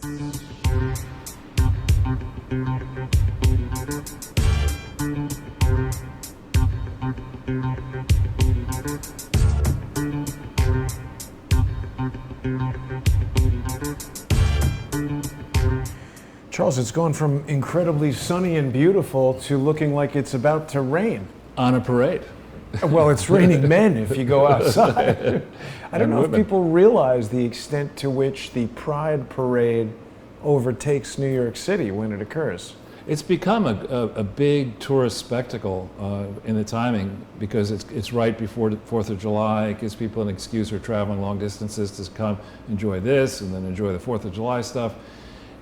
Charles, it's gone from incredibly sunny and beautiful to looking like it's about to rain. On a parade. Well, it's raining men if you go outside. I don't know if people realize the extent to which the Pride Parade overtakes New York City when it occurs. It's become a big tourist spectacle in the timing because it's right before the 4th of July. It gives people an excuse for traveling long distances to come enjoy this and then enjoy the 4th of July stuff.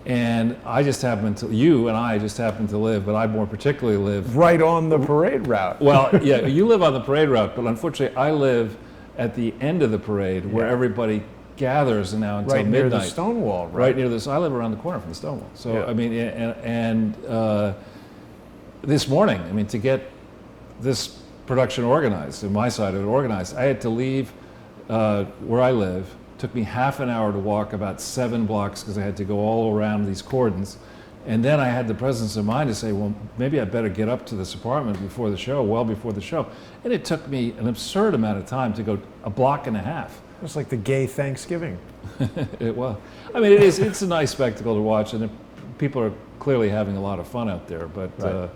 And I just happen to, you and I just happen to live, but I more particularly live right on the parade route. Well, yeah, you live on the parade route, but unfortunately I live at the end of the parade where everybody gathers now until right midnight. Near the Stonewall, right? Right near this. I live around the corner from the Stonewall. So, I mean, this morning, I mean, to get this production organized, and my side of it organized, I had to leave where I live. Took me half an hour to walk about 7 blocks because I had to go all around these cordons. And then I had the presence of mind to say, well, maybe I better get up to this apartment before the show, well before the show. And it took me an absurd amount of time to go a block and a half. It's like the gay Thanksgiving. It was. I mean, it's a nice spectacle to watch, and people are clearly having a lot of fun out there. But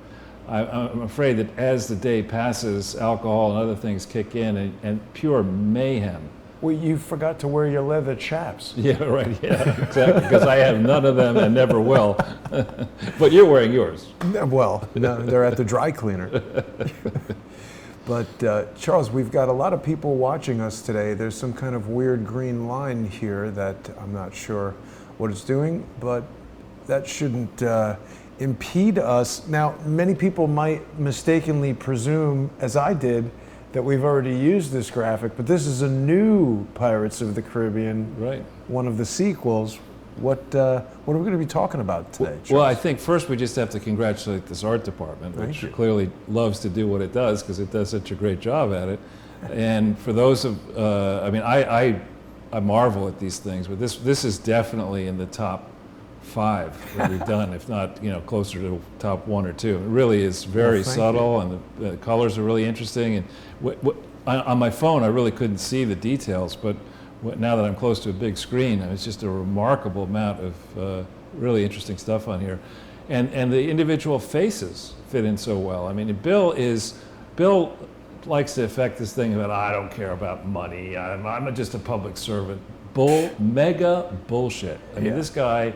I'm afraid that as the day passes, alcohol and other things kick in, and pure mayhem. Well, you forgot to wear your leather chaps. Yeah, right, yeah, exactly, because I have none of them and never will. But you're wearing yours. Well, no, they're at the dry cleaner. But Charles, we've got a lot of people watching us today. There's some kind of weird green line here that I'm not sure what it's doing, but that shouldn't impede us. Now, many people might mistakenly presume, as I did, that we've already used this graphic, but this is a new Pirates of the Caribbean, right? One of the sequels. What are we going to be talking about today, Charles? Well, I think first we just have to congratulate this art department, which clearly loves to do what it does because it does such a great job at it. And for those of, I mean, I marvel at these things, but this is definitely in the top 5 that we've done, if not, you know, closer to top 1 or 2. It really is very subtle, and the colors are really interesting. And on my phone, I really couldn't see the details, but now that I'm close to a big screen, it's just a remarkable amount of really interesting stuff on here. And the individual faces fit in so well. I mean, Bill likes to affect this thing about, I don't care about money, I'm just a public servant. Mega bullshit. I mean, this guy,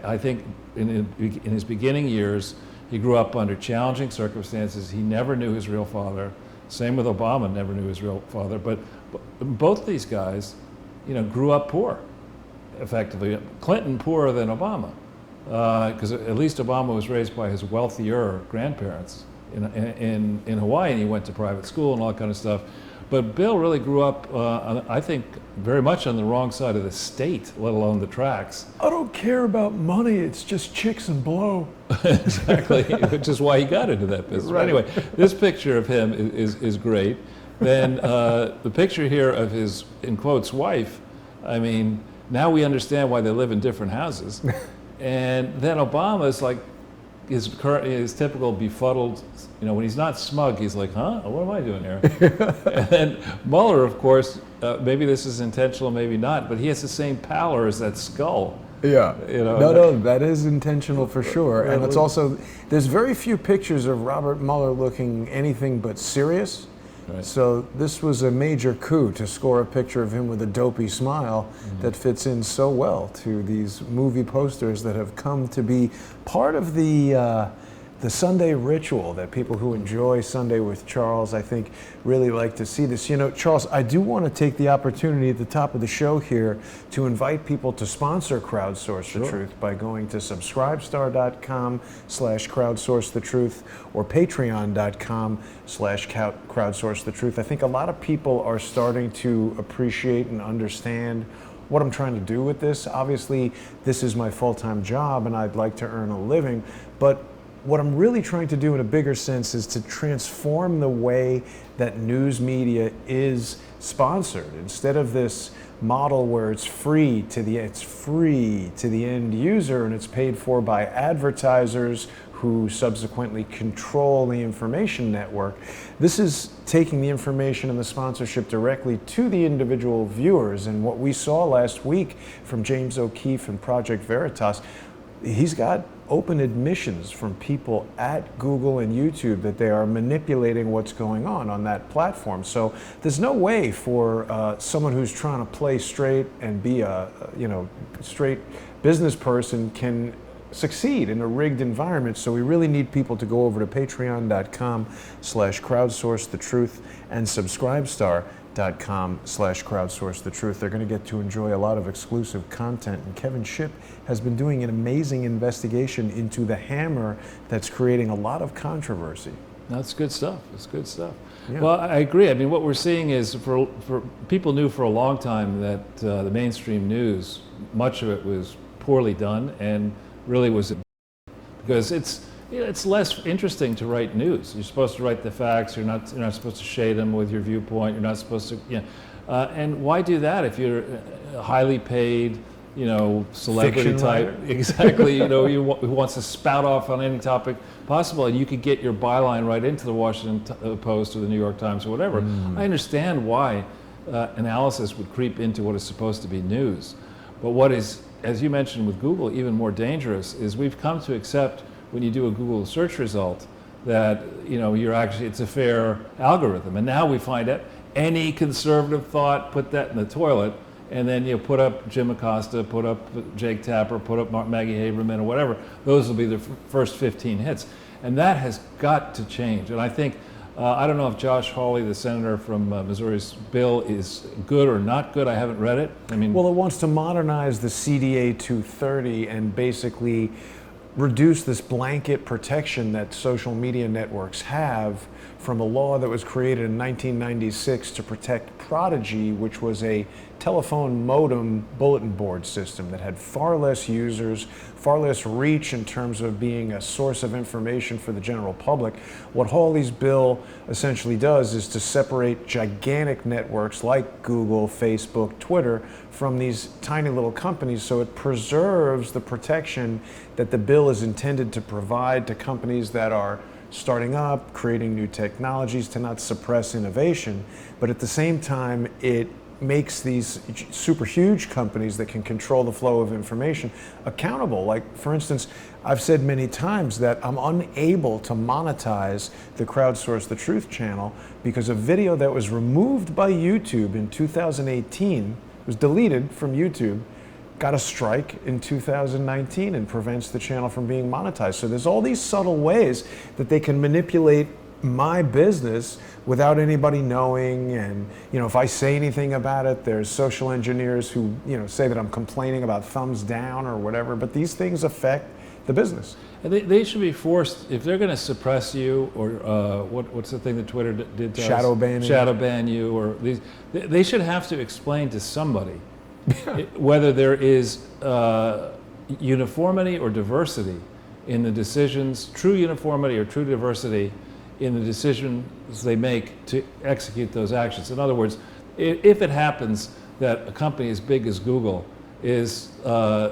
I think in his beginning years, he grew up under challenging circumstances. He never knew his real father. Same with Obama, never knew his real father. But both these guys, you know, grew up poor, effectively. Clinton poorer than Obama, because at least Obama was raised by his wealthier grandparents in Hawaii, and he went to private school and all that kind of stuff. But Bill really grew up, I think, very much on the wrong side of the state, let alone the tracks. I don't care about money, it's just chicks and blow. Exactly, which is why he got into that business. Right. Anyway, this picture of him is great. Then the picture here of his, in quotes, wife, I mean, now we understand why they live in different houses. And then Obama's like, his typical befuddled, you know, when he's not smug, he's like, huh, what am I doing here? And then Mueller, of course, maybe this is intentional, maybe not, but he has the same pallor as that skull. Yeah, you know, no, that is intentional for sure. And it's also, there's very few pictures of Robert Mueller looking anything but serious. Right. So this was a major coup to score a picture of him with a dopey smile that fits in so well to these movie posters that have come to be part of the Sunday ritual that people who enjoy Sunday with Charles, I think, really like to see this. You know, Charles, I do want to take the opportunity at the top of the show here to invite people to sponsor Crowdsource the Truth by going to subscribestar.com/crowdsourcethetruth or patreon.com/crowdsourcethetruth. I think a lot of people are starting to appreciate and understand what I'm trying to do with this. Obviously, this is my full-time job and I'd like to earn a living, but what I'm really trying to do in a bigger sense is to transform the way that news media is sponsored. Instead of this model where it's free to the end user and it's paid for by advertisers who subsequently control the information network. This is taking the information and the sponsorship directly to the individual viewers. And what we saw last week from James O'Keefe and Project Veritas, he's got open admissions from people at Google and YouTube that they are manipulating what's going on that platform. So there's no way for someone who's trying to play straight and be a straight business person can succeed in a rigged environment. So we really need people to go over to patreon.com/crowdsourcethetruth and subscribestar.com/crowdsourcethetruth. They're going to get to enjoy a lot of exclusive content. And Kevin Shipp has been doing an amazing investigation into the hammer that's creating a lot of controversy. That's good stuff. It's good stuff. Yeah. Well, I agree. I mean, what we're seeing is for people knew for a long time that the mainstream news, much of it was poorly done and really was because it's less interesting to write news. You're supposed to write the facts. You're not supposed to shade them with your viewpoint. You're not supposed to, and why do that if you're a highly paid, celebrity Fiction type? writer. Exactly. Who wants to spout off on any topic possible, and you could get your byline right into the Washington Post or the New York Times or whatever. I understand why analysis would creep into what is supposed to be news, but what is, as you mentioned with Google, even more dangerous is we've come to accept when you do a Google search result that it's a fair algorithm, and now we find out any conservative thought, put that in the toilet, and then you put up Jim Acosta, put up Jake Tapper, put up Maggie Haberman or whatever. Those will be the first 15 hits, and that has got to change. And I think I don't know if Josh Hawley, the senator from Missouri's bill, is good or not good. I haven't read it. I mean, well, it wants to modernize the CDA 230 and basically reduce this blanket protection that social media networks have from a law that was created in 1996 to protect Prodigy, which was a telephone modem bulletin board system that had far less users, far less reach in terms of being a source of information for the general public. What Hawley's bill essentially does is to separate gigantic networks like Google, Facebook, Twitter from these tiny little companies, so it preserves the protection that the bill is intended to provide to companies that are starting up, creating new technologies, to not suppress innovation, but at the same time it makes these super huge companies that can control the flow of information accountable. Like, for instance, I've said many times that I'm unable to monetize the Crowdsource the Truth channel because a video that was removed by YouTube in 2018, was deleted from YouTube, got a strike in 2019 and prevents the channel from being monetized. So there's all these subtle ways that they can manipulate my business without anybody knowing. And if I say anything about it, there's social engineers who say that I'm complaining about thumbs down or whatever, but these things affect the business. And they should be forced, if they're going to suppress you, or what's the thing that Twitter did to Shadow us? banning. Shadow ban you, or they should have to explain to somebody whether there is uniformity or diversity in the decisions, true uniformity or true diversity in the decisions they make to execute those actions. In other words, if it happens that a company as big as Google is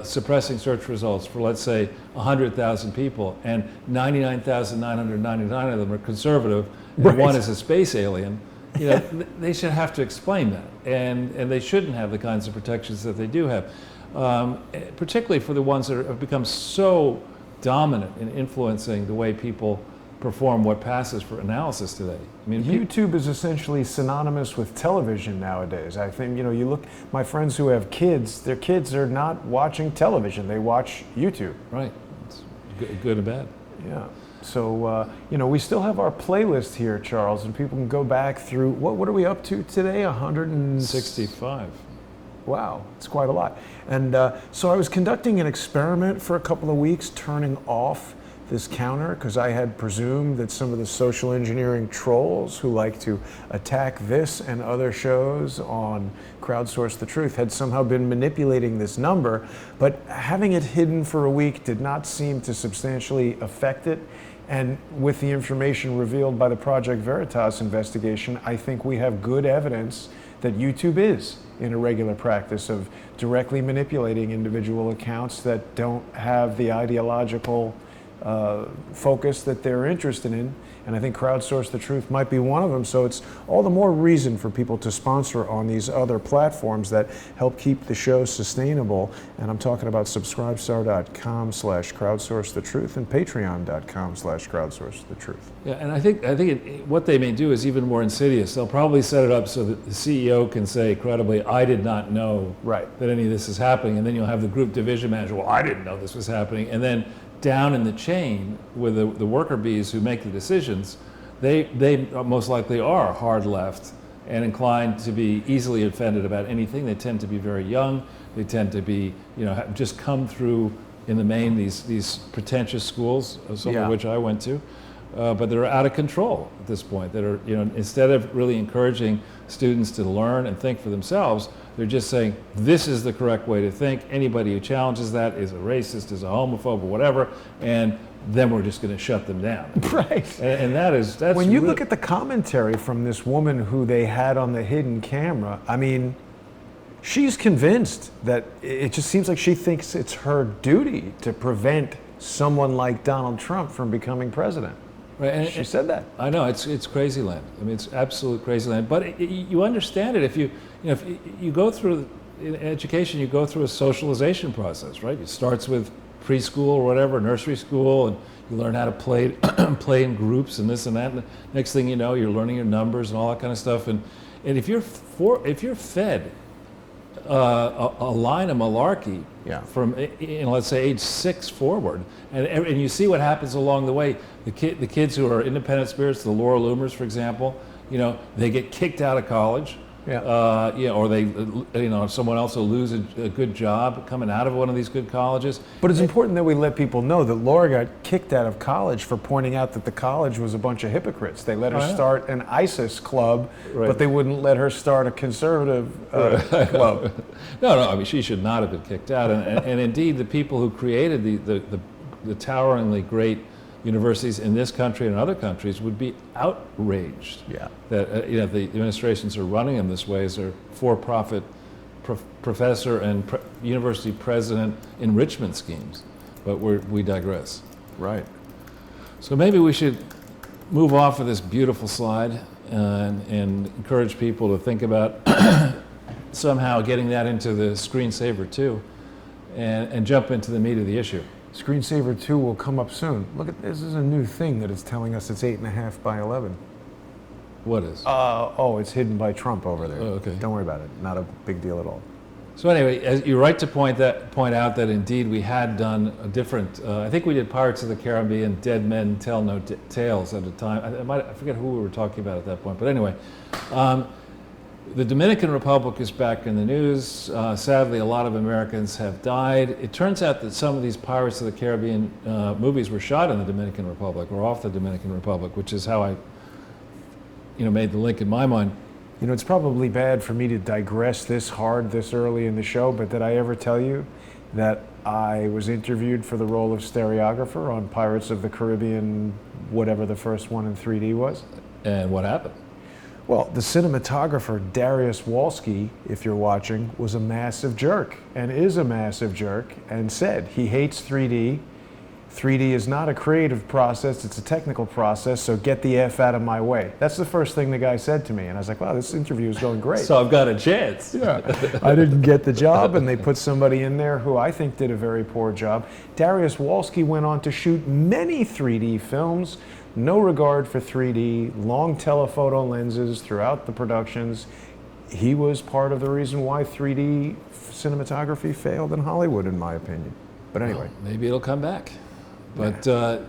suppressing search results for, let's say, 100,000 people, and 99,999 of them are conservative, and right, one is a space alien, they should have to explain that, and they shouldn't have the kinds of protections that they do have, particularly for the ones that have become so dominant in influencing the way people perform what passes for analysis today. I mean, YouTube is essentially synonymous with television nowadays. I think, you look, my friends who have kids, their kids are not watching television, they watch YouTube. Right, it's good and bad. Yeah, so, we still have our playlist here, Charles, and people can go back through, what are we up to today? 165. Wow, it's quite a lot. And so I was conducting an experiment for a couple of weeks, turning off this counter because I had presumed that some of the social engineering trolls who like to attack this and other shows on Crowdsource the Truth had somehow been manipulating this number, but having it hidden for a week did not seem to substantially affect it. And with the information revealed by the Project Veritas investigation, I think we have good evidence that YouTube is in a regular practice of directly manipulating individual accounts that don't have the ideological focus that they're interested in. And I think Crowdsource the Truth might be one of them. So it's all the more reason for people to sponsor on these other platforms that help keep the show sustainable. And I'm talking about subscribestar.com/crowdsourcethetruth and patreon.com/crowdsourcethetruth. Yeah, and I think what they may do is even more insidious. They'll probably set it up so that the CEO can say credibly, I did not know that any of this is happening. And then you'll have the group division manager, well, I didn't know this was happening. And then down in the chain with the worker bees who make the decisions, they most likely are hard left and inclined to be easily offended about anything. They tend to be very young. They tend to be, have just come through in the main these pretentious schools, some of which I went to, but they're out of control at this point. That are, instead of really encouraging students to learn and think for themselves, they're just saying, this is the correct way to think. Anybody who challenges that is a racist, is a homophobe, or whatever, and then we're just going to shut them down. Right. And that's when you look at the commentary from this woman who they had on the hidden camera, I mean, she's convinced that it just seems like she thinks it's her duty to prevent someone like Donald Trump from becoming president. Right, and she said that. I know, it's crazy land. I mean, it's absolute crazy land. But you understand it if you go through, in education, you go through a socialization process, right? It starts with preschool or whatever, nursery school, and you learn how to play in groups and this and that. And next thing you know, you're learning your numbers and all that kind of stuff. And if you're fed a line of malarkey from, let's say, age 6 forward, and you see what happens along the way. The kids who are independent spirits, the Laura Loomers, for example, they get kicked out of college. Or they, someone else will lose a good job coming out of one of these good colleges. But it's important that we let people know that Laura got kicked out of college for pointing out that the college was a bunch of hypocrites. They let her start an ISIS club, but they wouldn't let her start a conservative club. No, I mean, she should not have been kicked out. And indeed, the people who created the toweringly great universities in this country and other countries would be outraged that the administrations are running them this way as their for-profit professor and university president enrichment schemes. But we digress. Right. So maybe we should move off of this beautiful slide and encourage people to think about somehow getting that into the screensaver too, and jump into the meat of the issue. Screensaver 2 will come up soon. Look at this. Is a new thing that it's telling us it's 8.5 by 11. What is? It's hidden by Trump over there. Oh, okay. Don't worry about it. Not a big deal at all. So anyway, you're right to point out that indeed we had done a different. I think we did Pirates of the Caribbean, Dead Men Tell No Tales at a time. I forget who we were talking about at that point. But anyway. The Dominican Republic is back in the news. Sadly, a lot of Americans have died. It turns out that some of these Pirates of the Caribbean movies were shot in the Dominican Republic or off the Dominican Republic, which is how I, made the link in my mind. It's probably bad for me to digress this hard this early in the show, but did I ever tell you that I was interviewed for the role of stereographer on Pirates of the Caribbean, whatever the first one in 3D was? And what happened? Well, the cinematographer, Darius Wolski, if you're watching, was a massive jerk and is a massive jerk and said he hates 3D. 3D is not a creative process, it's a technical process, so get the F out of my way. That's the first thing the guy said to me, and I was like, wow, this interview is going great. So I've got a chance. Yeah, I didn't get the job, and they put somebody in there who I think did a very poor job. Darius Wolski went on to shoot many 3D films, no regard for 3D, long telephoto lenses throughout the productions. He was part of the reason why 3D cinematography failed in Hollywood, in my opinion. But anyway. Well, maybe it'll come back. But the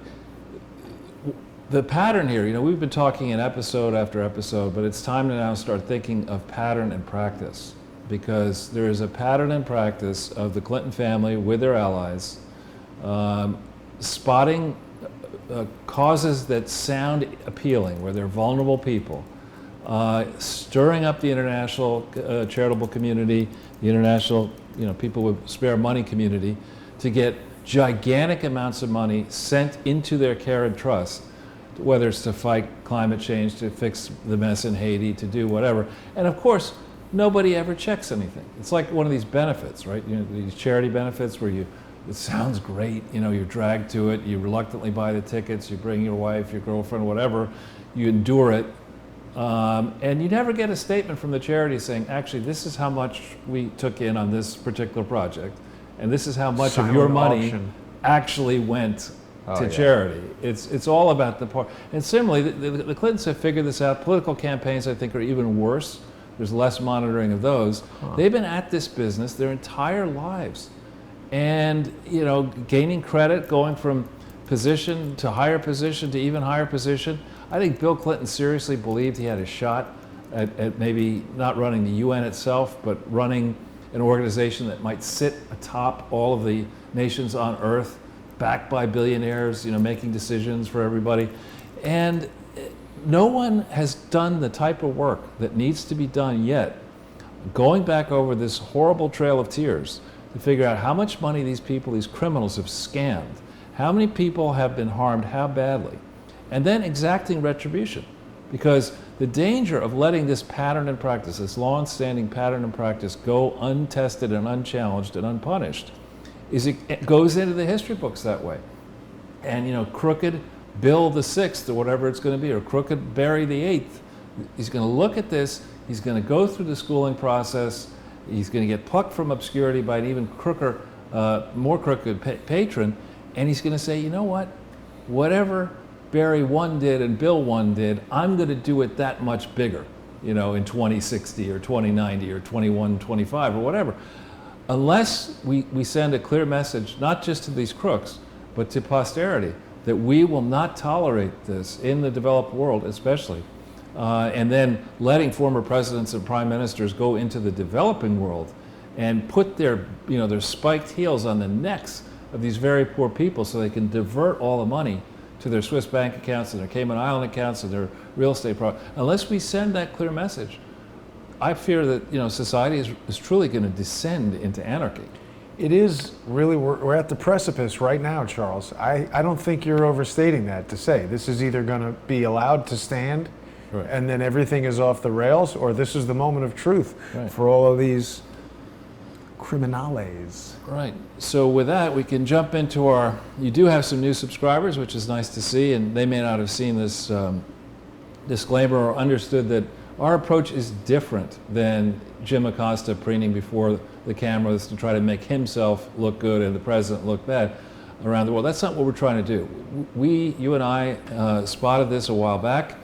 pattern here, we've been talking in episode after episode, but it's time to now start thinking of pattern and practice, because there is a pattern and practice of the Clinton family with their allies spotting causes that sound appealing, where they're vulnerable people, stirring up the international charitable community, the international, people with spare money community, to get gigantic amounts of money sent into their care and trust, whether it's to fight climate change, to fix the mess in Haiti, to do whatever. And of course, nobody ever checks anything. It's like one of these benefits, right? These charity benefits where it sounds great, you're dragged to it, you reluctantly buy the tickets, you bring your wife, your girlfriend, whatever, you endure it, and you never get a statement from the charity saying, actually, this is how much we took in on this particular project, and this is how much of your money actually went to charity. It's all about the part. And similarly, the Clintons have figured this out. Political campaigns, I think, are even worse. There's less monitoring of those. They've been at this business their entire lives. And, gaining credit, going from position to higher position to even higher position. I think Bill Clinton seriously believed he had a shot at maybe not running the UN itself, but running an organization that might sit atop all of the nations on Earth, backed by billionaires, making decisions for everybody. And no one has done the type of work that needs to be done yet, going back over this horrible trail of tears to figure out how much money these people, these criminals, have scammed, how many people have been harmed, how badly, and then exacting retribution. Because the danger of letting this pattern and practice, this long-standing pattern and practice, go untested and unchallenged and unpunished, is it goes into the history books that way. And crooked Bill the Sixth, or whatever it's going to be, or crooked Barry the Eighth, he's going to look at this, he's going to go through the schooling process, he's going to get plucked from obscurity by an even crooker, more crooked patron, and he's going to say, you know what, whatever Barry 1 did and Bill 1 did, I'm going to do it that much bigger, in 2060 or 2090 or 2125 or whatever. Unless we send a clear message, not just to these crooks, but to posterity, that we will not tolerate this in the developed world especially, and then letting former presidents and prime ministers go into the developing world and put their spiked heels on the necks of these very poor people so they can divert all the money to their Swiss bank accounts and their Cayman Island accounts and their real estate property. Unless we send that clear message, I fear that society is truly going to descend into anarchy. It is really, we're at the precipice right now, Charles. I don't think you're overstating that to say this is either going to be allowed to stand, right, and then everything is off the rails, or this is the moment of truth, right, for all of these criminales. Right. So with that, we can jump into you do have some new subscribers, which is nice to see, and they may not have seen this disclaimer or understood that our approach is different than Jim Acosta preening before the cameras to try to make himself look good and the president look bad around the world. That's not what we're trying to do. You and I spotted this a while back.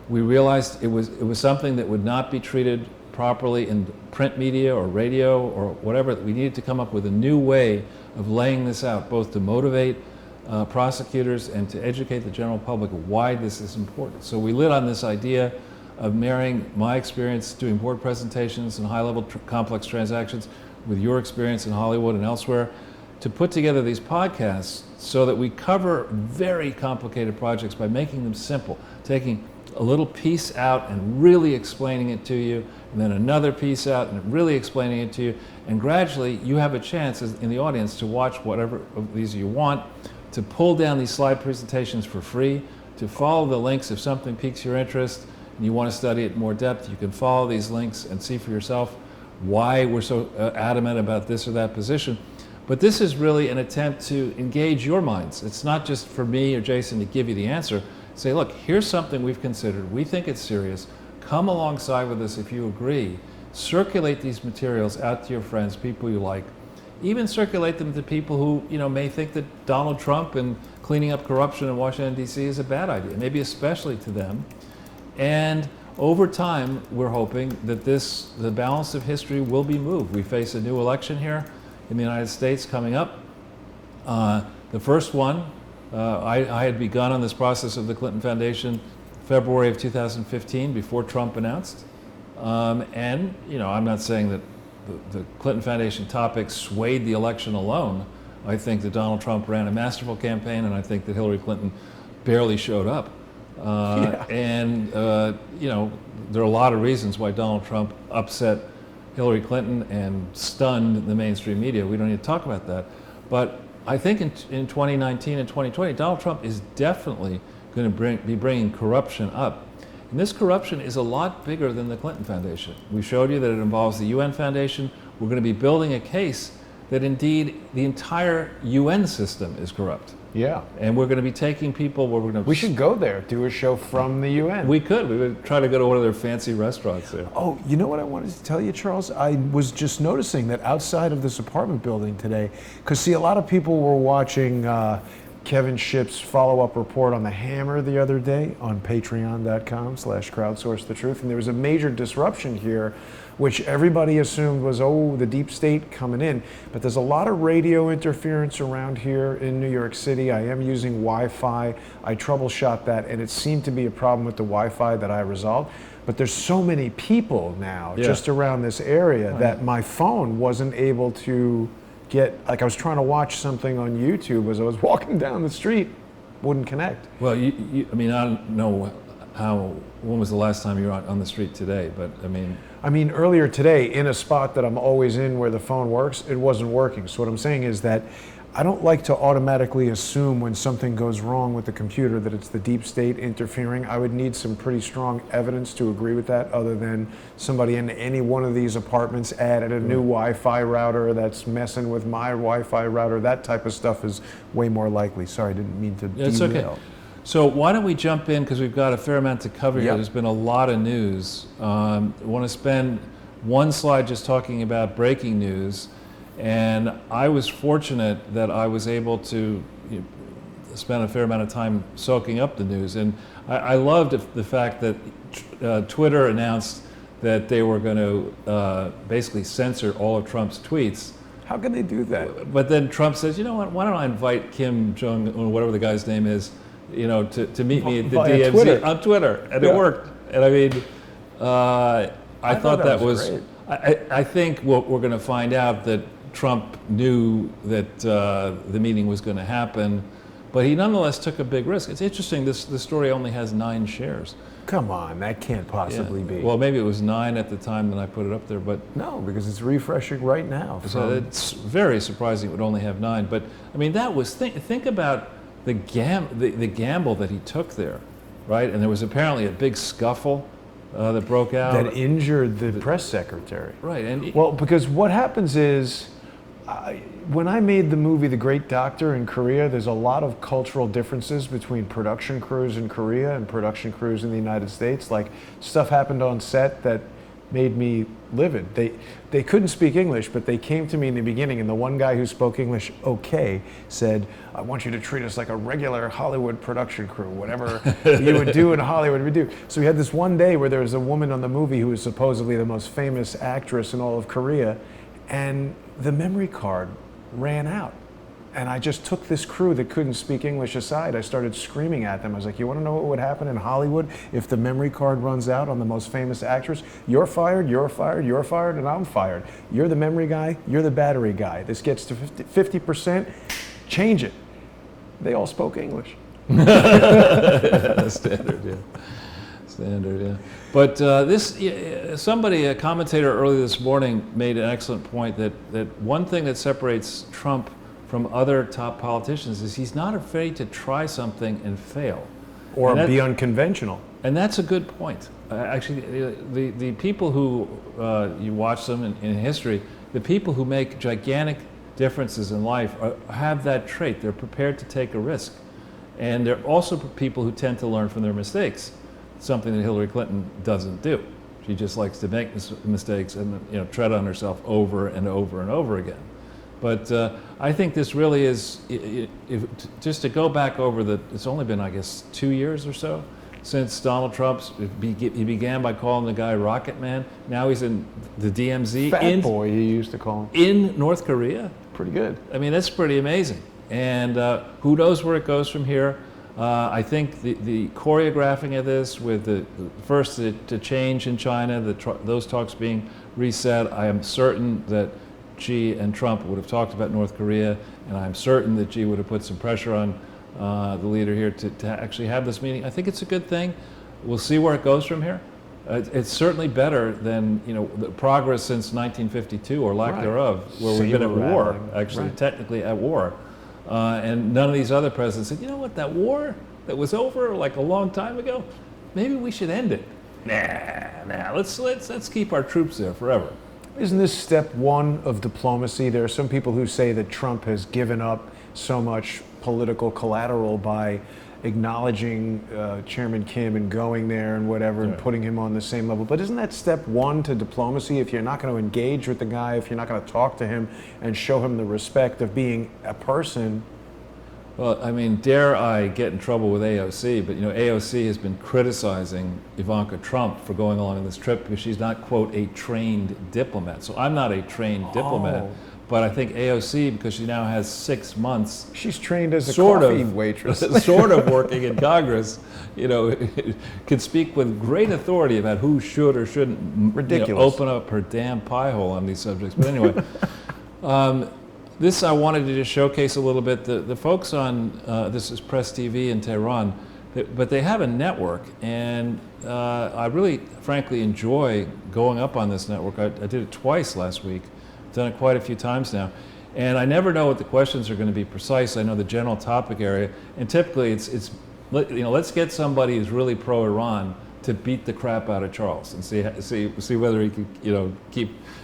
We realized it was something that would not be treated properly in print media or radio or whatever. We needed to come up with a new way of laying this out, both to motivate prosecutors and to educate the general public why this is important. So we lit on this idea of marrying my experience doing board presentations and high-level complex transactions with your experience in Hollywood and elsewhere to put together these podcasts so that we cover very complicated projects by making them simple, taking a little piece out and really explaining it to you, and then another piece out and really explaining it to you, and gradually you have a chance in the audience to watch whatever of these you want, to pull down these slide presentations for free, to follow the links if something piques your interest and you want to study it in more depth. You can follow these links and see for yourself why we're so adamant about this or that position. But this is really an attempt to engage your minds. It's not just for me or Jason to give you the answer. Say, look, here's something we've considered. We think it's serious. Come alongside with us if you agree. Circulate these materials out to your friends, people you like. Even circulate them to people who may think that Donald Trump and cleaning up corruption in Washington, D.C. is a bad idea, maybe especially to them. And over time, we're hoping that the balance of history will be moved. We face a new election here in the United States coming up. The first one, I had begun on this process of the Clinton Foundation February of 2015 before Trump announced. And I'm not saying that the Clinton Foundation topic swayed the election alone, I think that Donald Trump ran a masterful campaign, and I think that Hillary Clinton barely showed up. And you know, there are a lot of reasons why Donald Trump upset Hillary Clinton and stunned the mainstream media. We don't need to talk about that. But I think in 2019 and 2020, Donald Trump is definitely going to be bringing corruption up. And this corruption is a lot bigger than the Clinton Foundation. We showed you that it involves the UN Foundation. We're going to be building a case that indeed the entire UN system is corrupt. Yeah. And we're going to be taking people where we're going to... We should go there, do a show from the UN. We could. We would try to go to one of their fancy restaurants there. Oh, you know what I wanted to tell you, Charles? I was just noticing that outside of this apartment building today, because see, a lot of people were watching Kevin Shipp's follow-up report on the Hammer the other day on patreon.com/crowdsource the truth, and there was a major disruption here, which everybody assumed was, oh, the deep state coming in. But there's a lot of radio interference around here in New York City. I am using Wi-Fi. I troubleshot that, and it seemed to be a problem with the Wi-Fi that I resolved. But there's so many people now just around this area that my phone wasn't able to get, like I was trying to watch something on YouTube as I was walking down the street, wouldn't connect. Well, I mean, I don't know when was the last time you were on the street today, but I mean, earlier today, in a spot that I'm always in where the phone works, it wasn't working. So what I'm saying is that I don't like to automatically assume when something goes wrong with the computer that it's the deep state interfering. I would need some pretty strong evidence to agree with that, other than somebody in any one of these apartments added a new Wi-Fi router that's messing with my Wi-Fi router. That type of stuff is way more likely. Sorry, I didn't mean to derail. It's okay. So why don't we jump in, because we've got a fair amount to cover here. There's been a lot of news. I want to spend one slide just talking about breaking news. And I was fortunate that I was able to spend a fair amount of time soaking up the news. And I loved the fact that Twitter announced that they were going to basically censor all of Trump's tweets. How can they do that? But then Trump says, you know what, why don't I invite Kim Jong-un, whatever the guy's name is, to meet me at the DMZ on Twitter. And it worked. And I mean, I thought that was great. I think what we're going to find out that Trump knew that the meeting was going to happen, but he nonetheless took a big risk. It's interesting, the story only has 9 shares. Come on, that can't possibly be. Well, maybe it was 9 at the time that I put it up there, but... No, because it's refreshing right now. So it's very surprising it would only have 9, but I mean, that was, think about the gamble that he took there, right? And there was apparently a big scuffle that broke out. That injured the press secretary. Right. And well, because what happens is, when I made the movie The Great Doctor in Korea, there's a lot of cultural differences between production crews in Korea and production crews in the United States. Like, stuff happened on set that made me livid. They couldn't speak English, but they came to me in the beginning, and the one guy who spoke English okay said, I want you to treat us like a regular Hollywood production crew. Whatever you would do in Hollywood, we do. So we had this one day where there was a woman on the movie who was supposedly the most famous actress in all of Korea, and the memory card ran out. And I just took this crew that couldn't speak English aside. I started screaming at them. I was like, you want to know what would happen in Hollywood if the memory card runs out on the most famous actress? You're fired, you're fired, you're fired, and I'm fired. You're the memory guy, you're the battery guy. This gets to 50%, change it. They all spoke English. Standard, yeah. Standard, yeah. But somebody, a commentator earlier this morning, made an excellent point that one thing that separates Trump from other top politicians is he's not afraid to try something and fail. Or be unconventional. And that's a good point. Actually, the people who, you watch them in history, the people who make gigantic differences in life have that trait. They're prepared to take a risk. And they're also people who tend to learn from their mistakes, something that Hillary Clinton doesn't do. She just likes to make mistakes and tread on herself over and over and over again. But I think this really is, just to go back over it's only been, I guess, 2 years or so since Donald Trump's, he began by calling the guy Rocket Man. Now he's in the DMZ. Fat boy, he used to call him. In North Korea. Pretty good. I mean, that's pretty amazing. And who knows where it goes from here. I think the choreographing of this with the first to change in China, those talks being reset, I am certain that Xi and Trump would have talked about North Korea, and I'm certain that Xi would have put some pressure on the leader here to actually have this meeting. I think it's a good thing. We'll see where it goes from here. It's certainly better than the progress since 1952 or lack thereof, where we've been at war, actually technically at war, and none of these other presidents said, you know what, that war that was over like a long time ago, maybe we should end it. Nah, let's keep our troops there forever. Isn't this step one of diplomacy? There are some people who say that Trump has given up so much political collateral by acknowledging Chairman Kim and going there and whatever and putting him on the same level. But isn't that step one to diplomacy? If you're not going to engage with the guy, if you're not going to talk to him and show him the respect of being a person. Well, I mean, dare I get in trouble with AOC, but AOC has been criticizing Ivanka Trump for going along on this trip because she's not, quote, a trained diplomat. So I'm not a trained diplomat, but I think AOC, because she now has 6 months. She's trained as a coffee waitress. Sort of working in Congress, can speak with great authority about who should or shouldn't open up her damn pie hole on these subjects. But anyway, this I wanted to just showcase a little bit. The folks on, this is Press TV in Tehran, but they have a network, and I really, frankly, enjoy going up on this network. I did it twice last week. I've done it quite a few times now. And I never know what the questions are going to be precise. I know the general topic area, and typically let's get somebody who's really pro-Iran to beat the crap out of Charles and see whether he can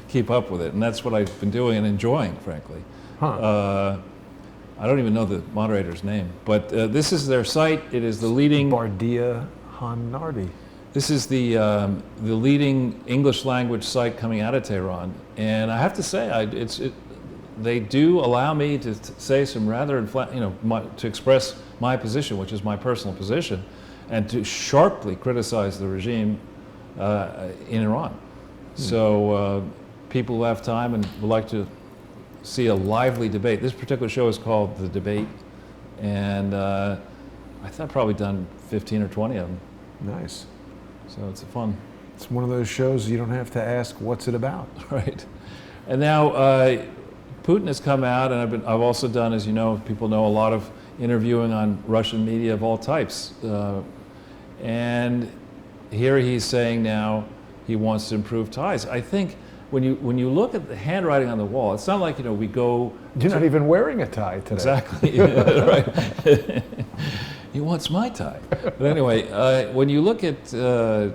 keep up with it. And that's what I've been doing and enjoying, frankly. I don't even know the moderator's name, but this is their site. It is the leading Bardia Hanardi. This is the leading English language site coming out of Tehran, and I have to say, they do allow me to say some rather to express my position, which is my personal position, and to sharply criticize the regime in Iran. So people who have time and would like to see a lively debate. This particular show is called The Debate, and I think I've probably done 15 or 20 of them. Nice. So it's fun. It's one of those shows you don't have to ask, what's it about? Right. And now Putin has come out, and I've also done, as you know, people know, a lot of interviewing on Russian media of all types. And here he's saying now he wants to improve ties. I think when you look at the handwriting on the wall, it's not like we go. You're not even wearing a tie today. Exactly. Right. He wants my tie. But anyway, when you look at the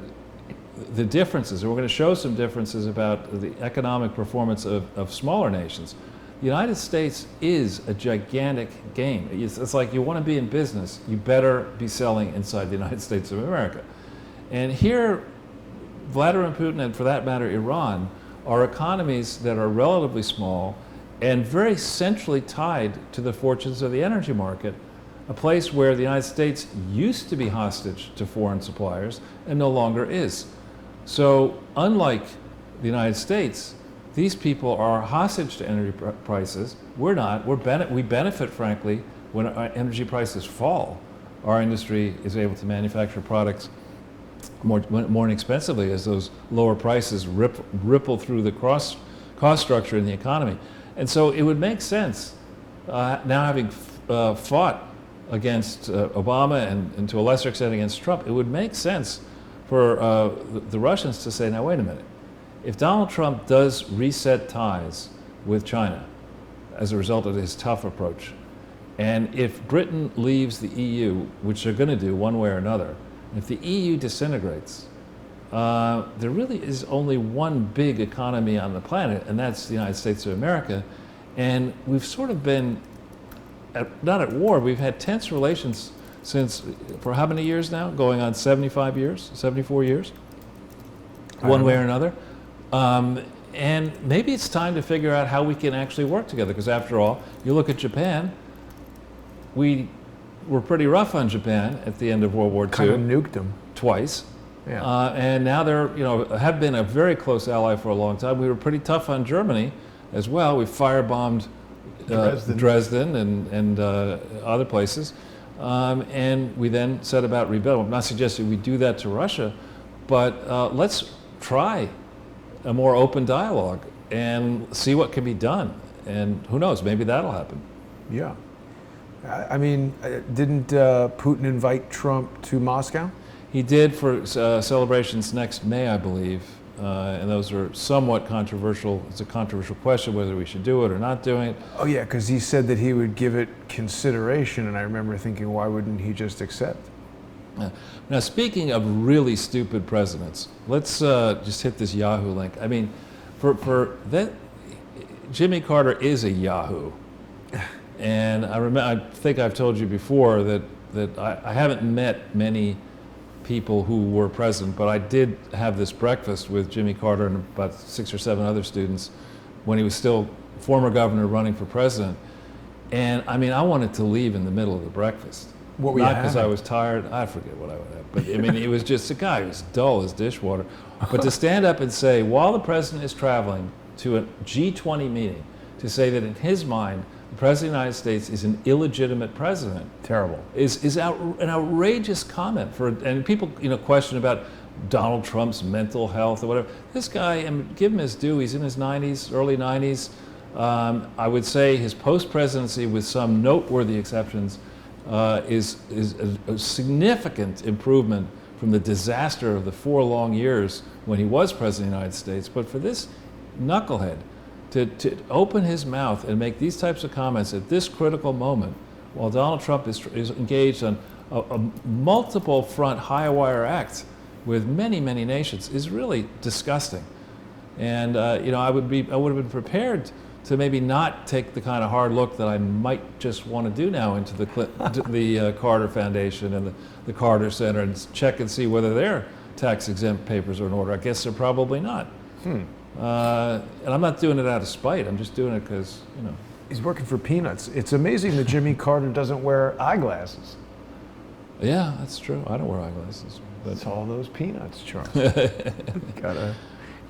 differences, and we're going to show some differences about the economic performance of smaller nations. The United States is a gigantic game. It's like you want to be in business, you better be selling inside the United States of America. And here, Vladimir Putin, and for that matter, Iran, are economies that are relatively small and very centrally tied to the fortunes of the energy market, a place where the United States used to be hostage to foreign suppliers and no longer is. So unlike the United States, these people are hostage to energy prices. We're not. We benefit, frankly, when our energy prices fall. Our industry is able to manufacture products more inexpensively as those lower prices ripple through the cost structure in the economy. And so it would make sense, now having fought against Obama and to a lesser extent against Trump, it would make sense for the Russians to say, now wait a minute, if Donald Trump does reset ties with China as a result of his tough approach, and if Britain leaves the EU, which they're going to do one way or another, if the EU disintegrates, there really is only one big economy on the planet, and that's the United States of America. And we've sort of been, not at war, we've had tense relations for how many years now? Going on 75 years, 74 years? One way or another. And maybe it's time to figure out how we can actually work together, because after all, you look at Japan, we were pretty rough on Japan at the end of World War II. Kind of nuked them. Twice. Yeah. And now they're, have been a very close ally for a long time. We were pretty tough on Germany as well. We firebombed Dresden and other places. And we then set about rebuilding. I'm not suggesting we do that to Russia, but let's try a more open dialogue. and see what can be done. And who knows, maybe that'll happen. Yeah. I mean, didn't Putin invite Trump to Moscow? He did for celebrations next May, I believe. And those are somewhat controversial. It's a controversial question whether we should do it or not doing it. Oh yeah, because he said that he would give it consideration, and I remember thinking, why wouldn't he just accept? Now, speaking of really stupid presidents, let's just hit this Yahoo link. I mean, for that, Jimmy Carter is a Yahoo, and I think I've told you before that I haven't met many people who were president, but I did have this breakfast with Jimmy Carter and about 6 or 7 other students when he was still former governor running for president. And I mean, I wanted to leave in the middle of the breakfast. What were you Not because I having? was tired. I forget what I would have. But I mean, it was just a guy who was dull as dishwater. But to stand up and say, while the president is traveling to a G20 meeting, to say that in his mind, the President of the United States is an illegitimate president. Terrible. Is an outrageous comment and people question about Donald Trump's mental health or whatever. This guy, and give him his due, he's in his 90s, early 90s. I would say his post-presidency, with some noteworthy exceptions, is a significant improvement from the disaster of the 4 long years when he was president of the United States. But for this knucklehead to open his mouth and make these types of comments at this critical moment, while Donald Trump is engaged on a multiple front high-wire act with many, many nations, is really disgusting. And I would have been prepared to maybe not take the kind of hard look that I might just want to do now into the Carter Foundation and the Carter Center and check and see whether their tax-exempt papers are in order. I guess they're probably not. And I'm not doing it out of spite. I'm just doing it because, He's working for peanuts. It's amazing that Jimmy Carter doesn't wear eyeglasses. Yeah, that's true. I don't wear eyeglasses. But It's all those peanuts, Charles. Gotta,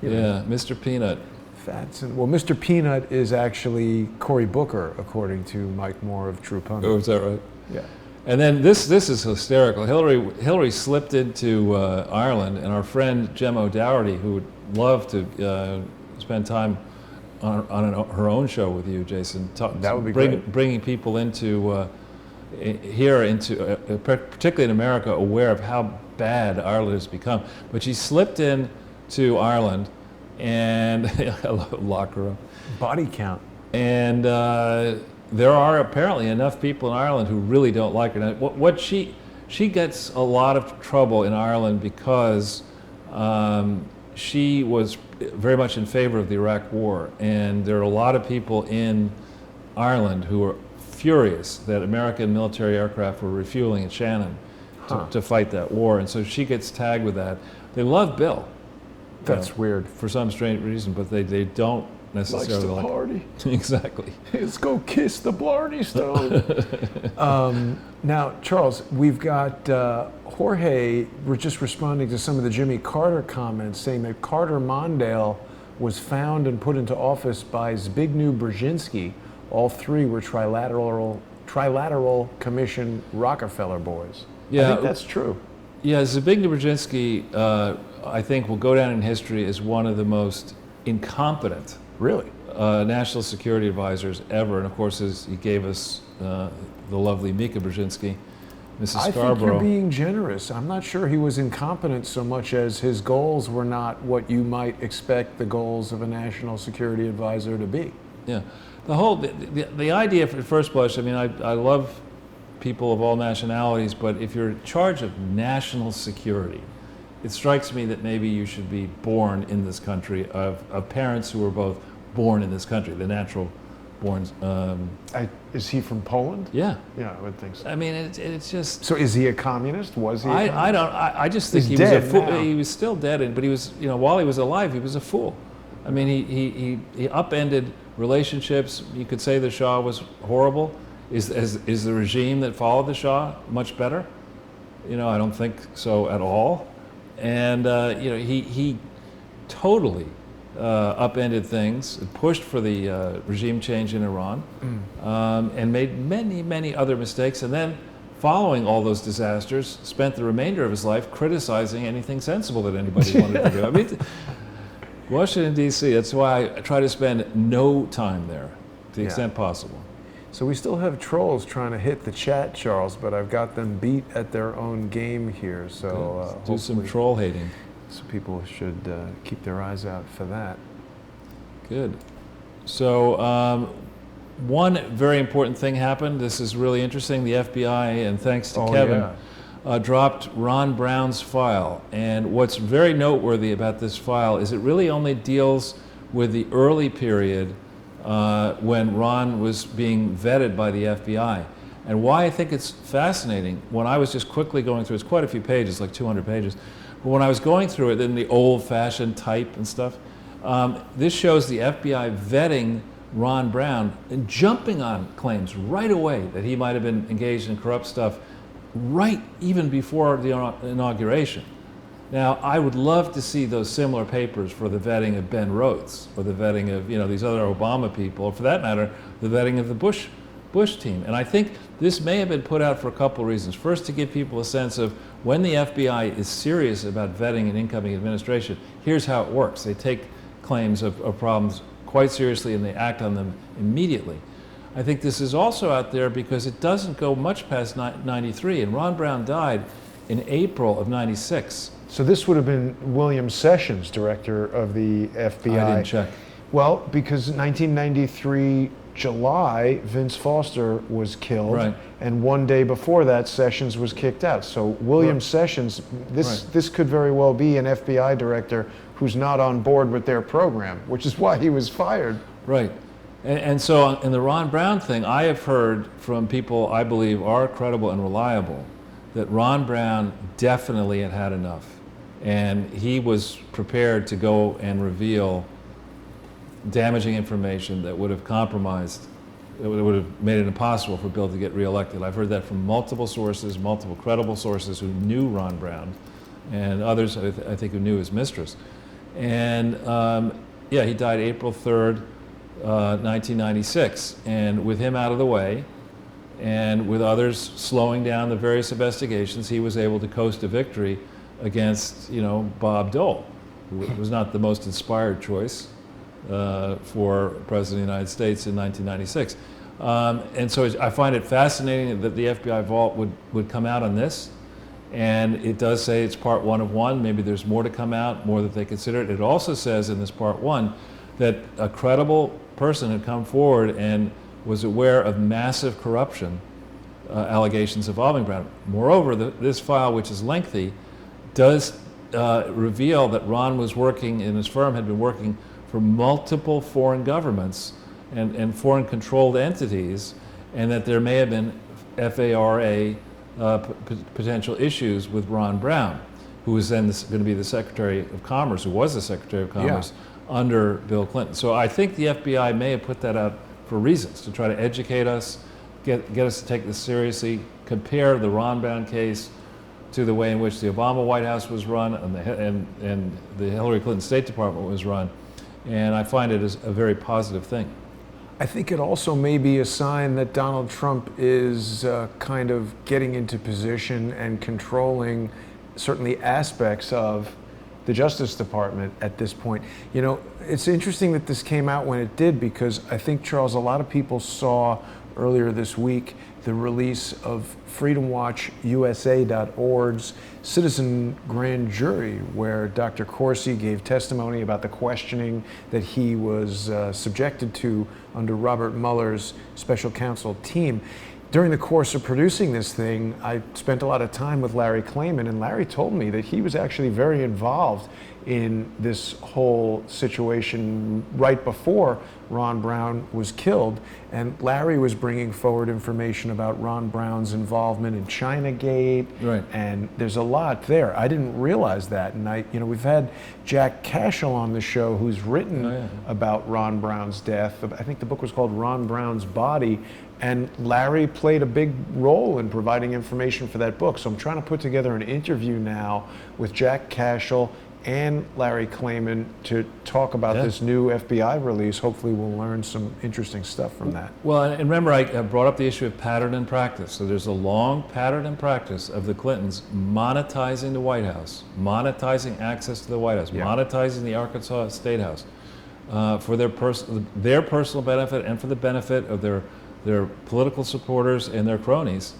yeah, Mr. Peanut. Fats and well, Mr. Peanut is actually Cory Booker, according to Mike Moore of True Pundit. Oh, is that right? Yeah. And then this is hysterical. Hillary slipped into Ireland, and our friend Gem O'Doherty, who would love to spend time on her own show with you, Jason. That would be great. Bringing people into particularly in America, aware of how bad Ireland has become. But she slipped in to Ireland, and lock her up. Body count. And there are apparently enough people in Ireland who really don't like her. Now, what she gets a lot of trouble in Ireland because she was very much in favor of the Iraq War, and there are a lot of people in Ireland who are furious that American military aircraft were refueling at Shannon to fight that war, and so she gets tagged with that. They love Bill. That's weird. For some strange reason, but they don't necessarily Likes to party. Exactly. Let's go kiss the Blarney Stone. Now, Charles, we've got Jorge. We're just responding to some of the Jimmy Carter comments, saying that Carter Mondale was found and put into office by Zbigniew Brzezinski. All 3 were trilateral Commission Rockefeller boys. Yeah, I think that's true. Yeah, Zbigniew Brzezinski, I think, will go down in history as one of the most incompetent Really? national security advisors ever. And of course, he gave us the lovely Mika Brzezinski, Mrs. I Scarborough. think you're being generous. I'm not sure he was incompetent so much as his goals were not what you might expect the goals of a national security advisor to be. Yeah, the idea at first blush. I mean, I love people of all nationalities, but if you're in charge of national security, it strikes me that maybe you should be born in this country, of parents who were both born in this country, the natural born. Is he from Poland? Yeah. Yeah, I would think so. I mean, it's just. So is he a communist? Was he? I just think He's he was a dead fool. now. He was still dead, but he was, while he was alive, he was a fool. I mean, he upended relationships. You could say the Shah was horrible. Is the regime that followed the Shah much better? I don't think so at all. And he totally upended things, pushed for the regime change in Iran, and made many, many other mistakes. And then, following all those disasters, spent the remainder of his life criticizing anything sensible that anybody wanted to do. I mean, Washington, D.C., that's why I try to spend no time there, to the extent possible. So we still have trolls trying to hit the chat, Charles, but I've got them beat at their own game here. So do some troll hating. So people should keep their eyes out for that. Good. So one very important thing happened. This is really interesting. The FBI, and thanks to Kevin, dropped Ron Brown's file. And what's very noteworthy about this file is it really only deals with the early period when Ron was being vetted by the FBI. And why I think it's fascinating, when I was just quickly going through, it's quite a few pages, like 200 pages, but when I was going through it in the old-fashioned type and stuff, this shows the FBI vetting Ron Brown and jumping on claims right away that he might have been engaged in corrupt stuff right even before the inauguration. Now, I would love to see those similar papers for the vetting of Ben Rhodes or the vetting of these other Obama people, or for that matter, the vetting of the Bush team. And I think this may have been put out for a couple of reasons. First, to give people a sense of when the FBI is serious about vetting an incoming administration, here's how it works. They take claims of problems quite seriously and they act on them immediately. I think this is also out there because it doesn't go much past 93, and Ron Brown died in April of 96. So this would have been William Sessions, director of the FBI. I didn't check. Well, because 1993 July, Vince Foster was killed, right. And one day before that, Sessions was kicked out. So William Sessions, this could very well be an FBI director who's not on board with their program, which is why he was fired. Right. And so in the Ron Brown thing, I have heard from people I believe are credible and reliable that Ron Brown definitely had had enough. And he was prepared to go and reveal damaging information that would have compromised, that would have made it impossible for Bill to get reelected. I've heard that from multiple sources, multiple credible sources who knew Ron Brown, and others I think who knew his mistress. And yeah, he died April 3rd, 1996. And with him out of the way, and with others slowing down the various investigations, he was able to coast to victory against, Bob Dole, who was not the most inspired choice for President of the United States in 1996. And so I find it fascinating that the FBI vault would come out on this. And it does say it's part 1 of 1. Maybe there's more to come out, more that they consider it. It also says in this part 1 that a credible person had come forward and was aware of massive corruption allegations involving Brown. Moreover, this file, which is lengthy, does reveal that Ron was working, and his firm had been working for multiple foreign governments and foreign controlled entities, and that there may have been FARA potential issues with Ron Brown, who was then going to be the Secretary of Commerce, who was the Secretary of Commerce under Bill Clinton. So I think the FBI may have put that out for reasons, to try to educate us, get us to take this seriously, compare the Ron Brown case to the way in which the Obama White House was run and the Hillary Clinton State Department was run. And I find it as a very positive thing. I think it also may be a sign that Donald Trump is kind of getting into position and controlling certainly aspects of the Justice Department at this point. It's interesting that this came out when it did, because I think, Charles, a lot of people saw earlier this week the release of FreedomWatchUSA.org's citizen grand jury, where Dr. Corsi gave testimony about the questioning that he was subjected to under Robert Mueller's special counsel team. During the course of producing this thing, I spent a lot of time with Larry Klayman, and Larry told me that he was actually very involved in this whole situation right before Ron Brown was killed. And Larry was bringing forward information about Ron Brown's involvement in Chinagate. Right. And there's a lot there. I didn't realize that. And we've had Jack Cashel on the show, who's written about Ron Brown's death. I think the book was called Ron Brown's Body. And Larry played a big role in providing information for that book. So I'm trying to put together an interview now with Jack Cashel and Larry Klayman to talk about this new FBI release. Hopefully we'll learn some interesting stuff from that. Well, and remember, I brought up the issue of pattern and practice. So there's a long pattern and practice of the Clintons monetizing the White House, monetizing access to the White House, monetizing the Arkansas State House for their personal benefit and for the benefit of their political supporters and their cronies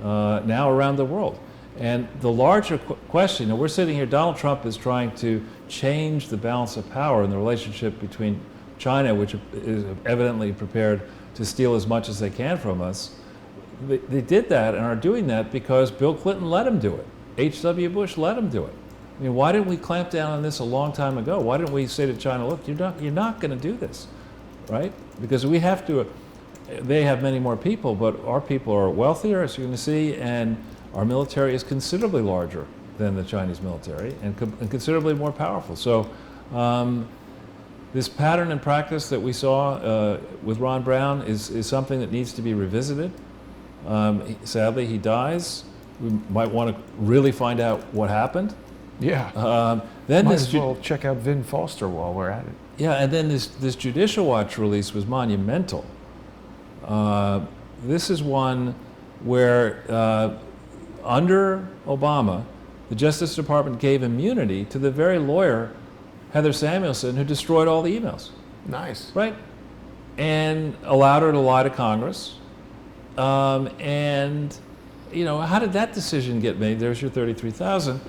now around the world. And the larger question, we're sitting here, Donald Trump is trying to change the balance of power in the relationship between China, which is evidently prepared to steal as much as they can from us. They did that and are doing that because Bill Clinton let him do it. H.W. Bush let him do it. I mean, why didn't we clamp down on this a long time ago? Why didn't we say to China, look, you're not going to do this, right? Because we have to, they have many more people, but our people are wealthier, as you're going to see, and our military is considerably larger than the Chinese military and considerably more powerful. So this pattern and practice that we saw with Ron Brown is something that needs to be revisited. Sadly, he dies. We might want to really find out what happened. Yeah. Then might as well check out Vin Foster while we're at it. Yeah, and then this Judicial Watch release was monumental. This is one where under Obama, the Justice Department gave immunity to the very lawyer, Heather Samuelson, who destroyed all the emails. Nice. Right? And allowed her to lie to Congress. And, you know, how did that decision get made? There's your 33,000.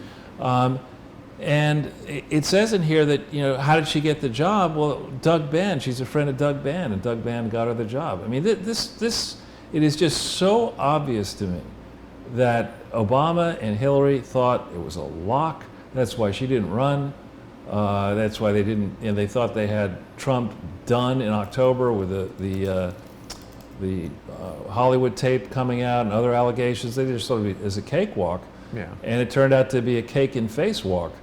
And it says in here that, you know, how did she get the job? Well, Doug Bann, she's a friend of Doug Bann, and Doug Bann got her the job. I mean, it is just so obvious to me that Obama and Hillary thought it was a lock. That's why she didn't run. That's why they didn't, and they thought they had Trump done in October with the Hollywood tape coming out and other allegations. They just thought of it as a cakewalk. Yeah. And it turned out to be a cake and face walk.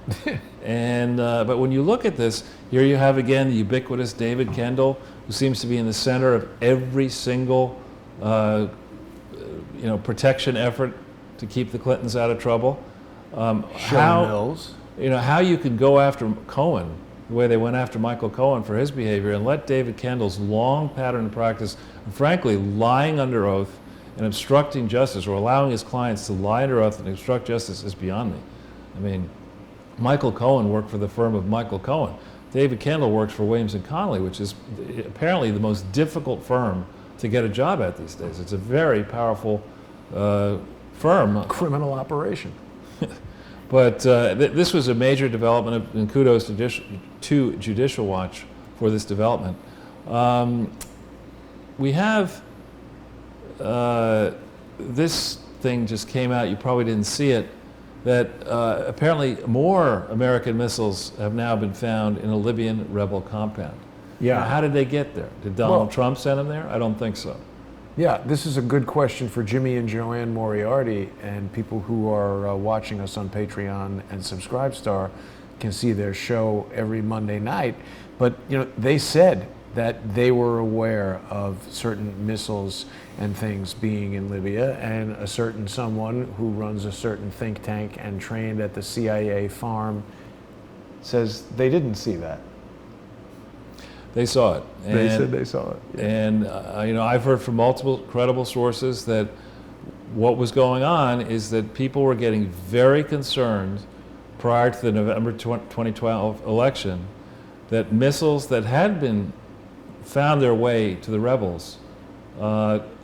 And but when you look at this, here you have again the ubiquitous David Kendall, who seems to be in the center of every single protection effort to keep the Clintons out of trouble. Mills. You know, how you could go after Cohen the way they went after Michael Cohen for his behavior and let David Kendall's long pattern of practice, and frankly, lying under oath and obstructing justice, or allowing his clients to lie under oath and obstruct justice, is beyond me. I mean, Michael Cohen worked for the firm of Michael Cohen. David Kendall works for Williams and Connolly, which is apparently the most difficult firm to get a job at these days. It's a very powerful firm. Criminal operation. But this was a major development, and kudos to Judicial Watch for this development. We have this thing just came out, you probably didn't see it, that apparently more American missiles have now been found in a Libyan rebel compound. Yeah. Now, how did they get there? Did Donald Trump send them there? I don't think so. Yeah, this is a good question for Jimmy and Joanne Moriarty, and people who are watching us on Patreon and Subscribestar can see their show every Monday night. But you know, they said that they were aware of certain missiles and things being in Libya, and a certain someone who runs a certain think tank and trained at the CIA farm says they didn't see that. They saw it. They said they saw it. Yeah. And you know, I've heard from multiple credible sources that what was going on is that people were getting very concerned prior to the November 2012 election that missiles that had been found their way to the rebels,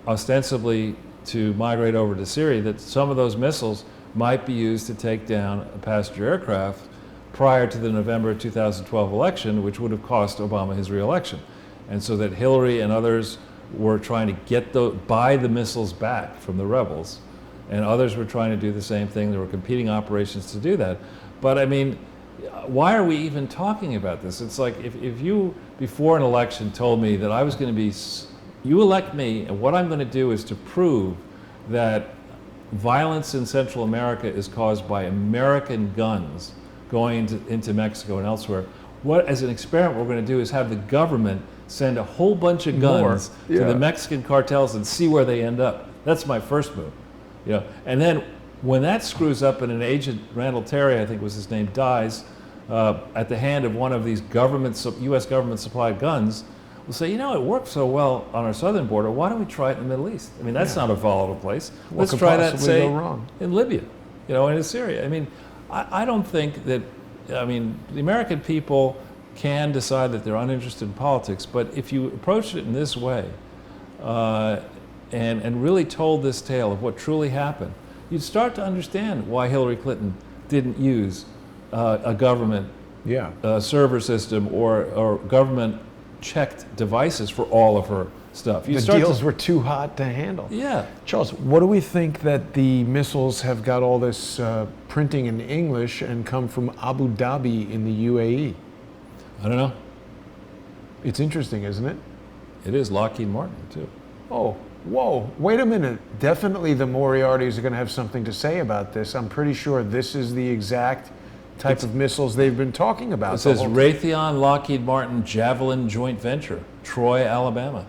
ostensibly to migrate over to Syria, that some of those missiles might be used to take down a passenger aircraft prior to the November 2012 election, which would have cost Obama his re-election. And so that Hillary and others were trying to buy the missiles back from the rebels, and others were trying to do the same thing. There were competing operations to do that. But I mean, why are we even talking about this? It's like if you, before an election, told me that I was going to be, you elect me, and what I'm going to do is to prove that violence in Central America is caused by American guns going into Mexico and elsewhere. What, as an experiment, we're going to do is have the government send a whole bunch of guns to the Mexican cartels and see where they end up. That's my first move. You know, and then when that screws up and an agent, Randall Terry, I think was his name, dies, at the hand of one of these U.S. government-supplied guns, will say, you know, it worked so well on our southern border, why don't we try it in the Middle East? I mean, that's not a volatile place. Let's try that, say, in Libya, you know, and in Syria. I mean, I don't think that, I mean, the American people can decide that they're uninterested in politics, but if you approach it in this way, and really told this tale of what truly happened, you'd start to understand why Hillary Clinton didn't use a government server system or government-checked devices for all of her stuff. The deals were too hot to handle. Yeah. Charles, what do we think that the missiles have got all this printing in English and come from Abu Dhabi in the UAE? I don't know. It's interesting, isn't it? It is Lockheed Martin, too. Oh, whoa, wait a minute. Definitely the Moriartys are going to have something to say about this. I'm pretty sure this is the exact type of missiles they've been talking about. It says Raytheon Lockheed Martin Javelin Joint Venture, Troy, Alabama.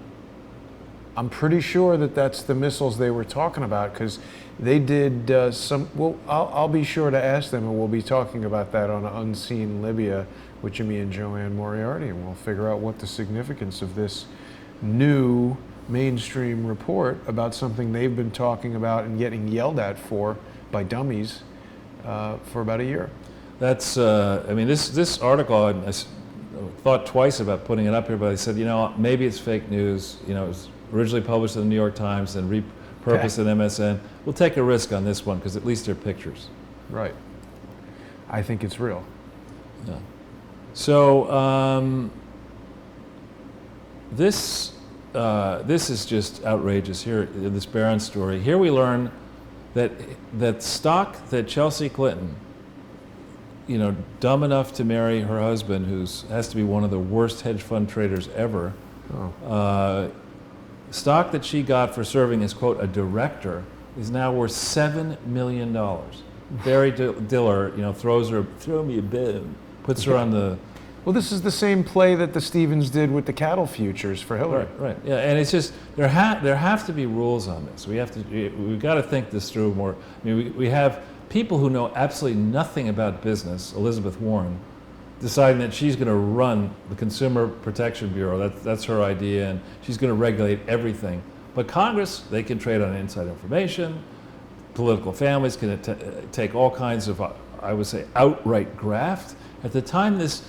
I'm pretty sure that that's the missiles they were talking about, because they did some, well, I'll be sure to ask them, and we'll be talking about that on Unseen Libya with Jimmy and Joanne Moriarty, and we'll figure out what the significance of this new mainstream report about something they've been talking about and getting yelled at for by dummies for about a year. That's, I mean, this article, I thought twice about putting it up here, but I said, you know, maybe it's fake news. You know, it was originally published in the New York Times and repurposed in MSN. We'll take a risk on this one because at least they're pictures. Right. I think it's real. Yeah. So this is just outrageous. Here, this Barron story. Here we learn that stock that Chelsea Clinton, you know, dumb enough to marry her husband, who has to be one of the worst hedge fund traders ever, stock that she got for serving as, quote, a director, is now worth $7 million. Barry Diller, you know, throw me a bone, puts her on the... Well, this is the same play that the Stevens did with the cattle futures for Hillary. Right. Yeah, and it's just there have to be rules on this. We've got to think this through more. I mean, we have people who know absolutely nothing about business. Elizabeth Warren deciding that she's going to run the Consumer Protection Bureau. That's her idea, and she's going to regulate everything. But Congress, they can trade on inside information. Political families can take all kinds of, I would say, outright graft. At the time this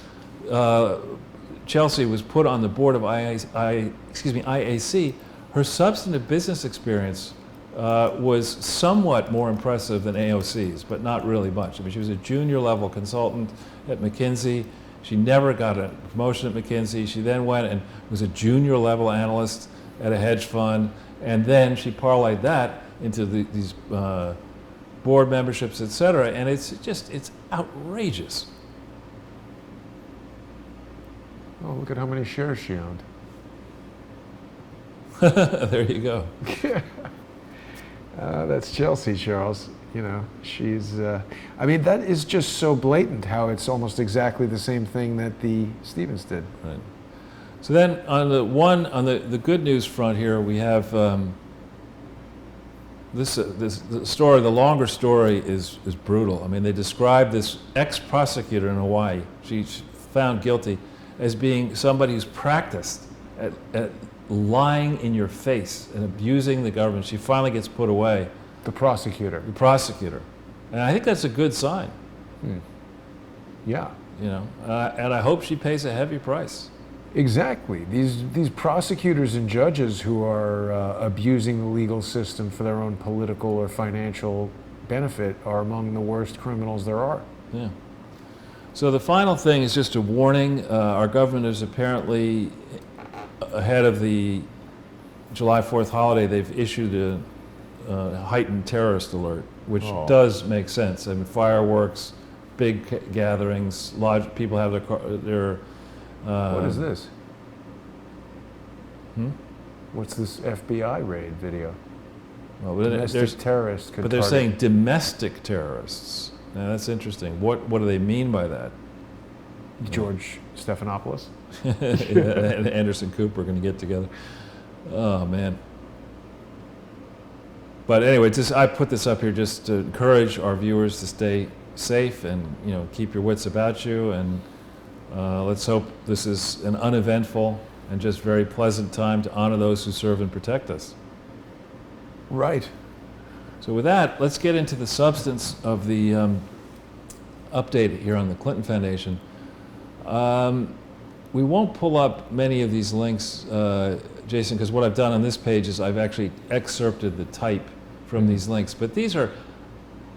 Chelsea was put on the board of IAC, her substantive business experience was somewhat more impressive than AOC's, but not really much. I mean, she was a junior level consultant at McKinsey. She never got a promotion at McKinsey. She then went and was a junior level analyst at a hedge fund, and then she parlayed that into these board memberships, et cetera, and it's outrageous. Oh, look at how many shares she owned. There you go. That's Chelsea, Charles. You know, she's, I mean, that is just so blatant how it's almost exactly the same thing that the Stevens did. Right. So then on the good news front here, we have this story. The longer story is brutal. I mean, they describe this ex-prosecutor in Hawaii. She's found guilty as being somebody who's practiced at lying in your face and abusing the government. She finally gets put away. The prosecutor. The prosecutor. And I think that's a good sign. Yeah. You know, and I hope she pays a heavy price. Exactly. These prosecutors and judges who are abusing the legal system for their own political or financial benefit are among the worst criminals there are. Yeah. So the final thing is just a warning. Our government is apparently, ahead of the July 4th holiday, they've issued a heightened terrorist alert, which does make sense. I mean, fireworks, big gatherings, people have their what is this? What's this FBI raid video? Well, domestic terrorists could but they're saying domestic terrorists. Now that's interesting. What do they mean by that? George Stephanopoulos and Anderson Cooper are going to get together. Oh man. But anyway, I put this up here just to encourage our viewers to stay safe and, keep your wits about you. And let's hope this is an uneventful and just very pleasant time to honor those who serve and protect us. Right. So with that, let's get into the substance of the update here on the Clinton Foundation. We won't pull up many of these links, Jason, because what I've done on this page is I've actually excerpted the type from these links. But these are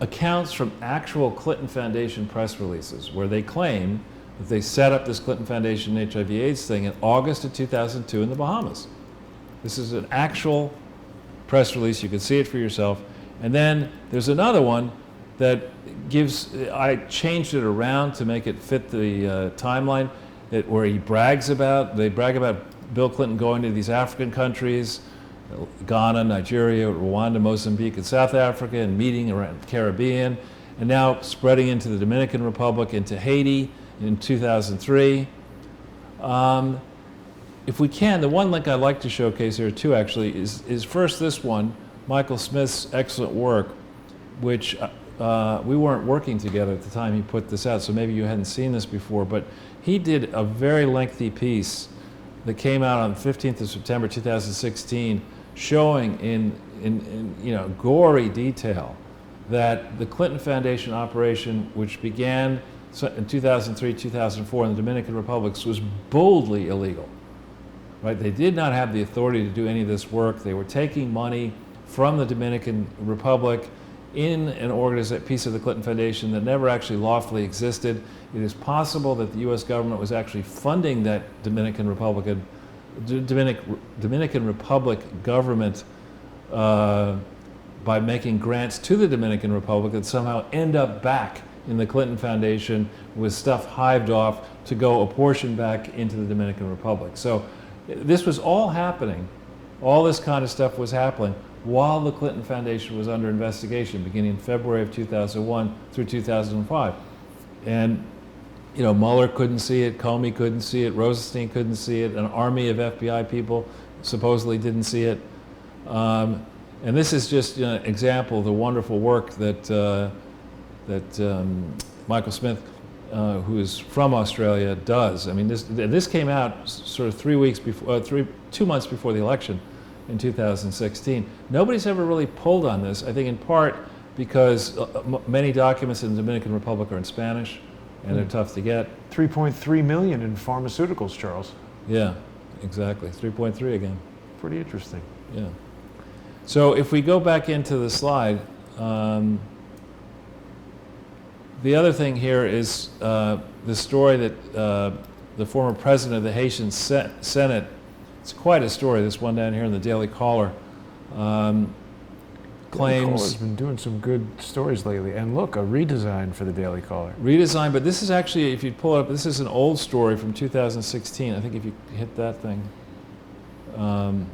accounts from actual Clinton Foundation press releases where they claim that they set up this Clinton Foundation HIV/AIDS thing in August of 2002 in the Bahamas. This is an actual press release. You can see it for yourself. And then there's another one that I changed it around to make it fit the timeline, where they brag about Bill Clinton going to these African countries, Ghana, Nigeria, Rwanda, Mozambique, and South Africa, and meeting around the Caribbean, and now spreading into the Dominican Republic, into Haiti in 2003. If we can, the one link I'd like to showcase here, too, actually, is first this one, Michael Smith's excellent work, which we weren't working together at the time he put this out, so maybe you hadn't seen this before, but he did a very lengthy piece that came out on the 15th of September 2016, showing in gory detail that the Clinton Foundation operation, which began in 2003, 2004 in the Dominican Republic, was boldly illegal. Right? They did not have the authority to do any of this work. They were taking money from the Dominican Republic in an piece of the Clinton Foundation that never actually lawfully existed. It is possible that the U.S. government was actually funding that Dominican Republic government by making grants to the Dominican Republic that somehow end up back in the Clinton Foundation with stuff hived off to go apportion back into the Dominican Republic. So this was all happening. All this kind of stuff was happening while the Clinton Foundation was under investigation, beginning in February of 2001 through 2005. And, Mueller couldn't see it, Comey couldn't see it, Rosenstein couldn't see it, an army of FBI people supposedly didn't see it. And this is just an example of the wonderful work that Michael Smith, who is from Australia, does. I mean, this came out sort of 2 months before the election in 2016. Nobody's ever really pulled on this, I think in part because many documents in the Dominican Republic are in Spanish, and they're tough to get. 3.3 million in pharmaceuticals, Charles. Yeah, exactly. 3.3 again. Pretty interesting. Yeah. So if we go back into the slide, the other thing here is the story that the former president of the Haitian Senate, it's quite a story, this one down here in the Daily Caller, claims... Daily Caller's been doing some good stories lately. And look, a redesign for the Daily Caller. Redesign, but this is actually, if you pull it up, this is an old story from 2016. I think if you hit that thing and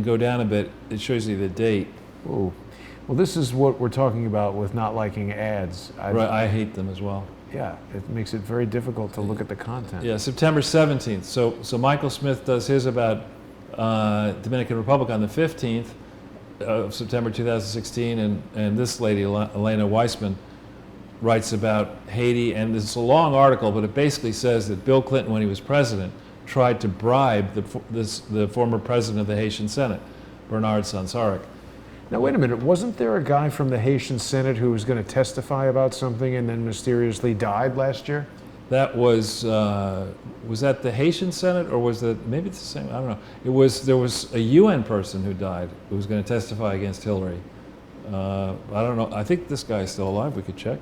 go down a bit, it shows you the date. Ooh. Well, this is what we're talking about with not liking ads. Right, I hate them as well. Yeah, it makes it very difficult to look at the content. Yeah, September 17th. So Michael Smith does his about Dominican Republic on the 15th of September 2016, and this lady, Elena Weissman, writes about Haiti, and it's a long article, but it basically says that Bill Clinton, when he was president, tried to bribe the former president of the Haitian Senate, Bernard Sansaric. Now, wait a minute. Wasn't there a guy from the Haitian Senate who was going to testify about something and then mysteriously died last year? That was that the Haitian Senate, or was that, maybe it's the same, I don't know. There was a UN person who died who was going to testify against Hillary. I don't know. I think this guy is still alive. We could check.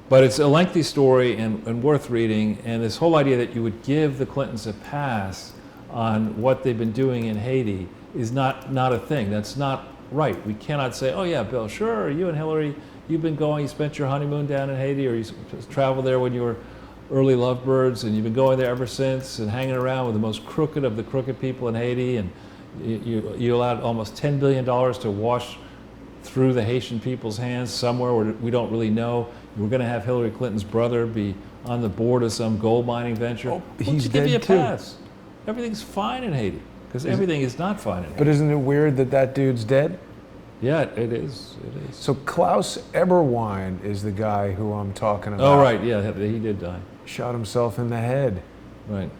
But it's a lengthy story and worth reading, and this whole idea that you would give the Clintons a pass on what they've been doing in Haiti is not a thing. That's not right. We cannot say, oh yeah, Bill, sure, you and Hillary, you've been going, you spent your honeymoon down in Haiti, or you traveled there when you were early lovebirds, and you've been going there ever since and hanging around with the most crooked of the crooked people in Haiti, and you allowed almost $10 billion to wash through the Haitian people's hands somewhere where we don't really know. We're going to have Hillary Clinton's brother be on the board of some gold mining venture. Oh, he's give you a dead too. pass. Everything's fine in Haiti, because everything is not fine in Haiti. But isn't it weird that that dude's dead? Yeah, it is. It is. So Klaus Eberwein is the guy who I'm talking about. Oh, right. Yeah, he did die. Shot himself in the head. Right.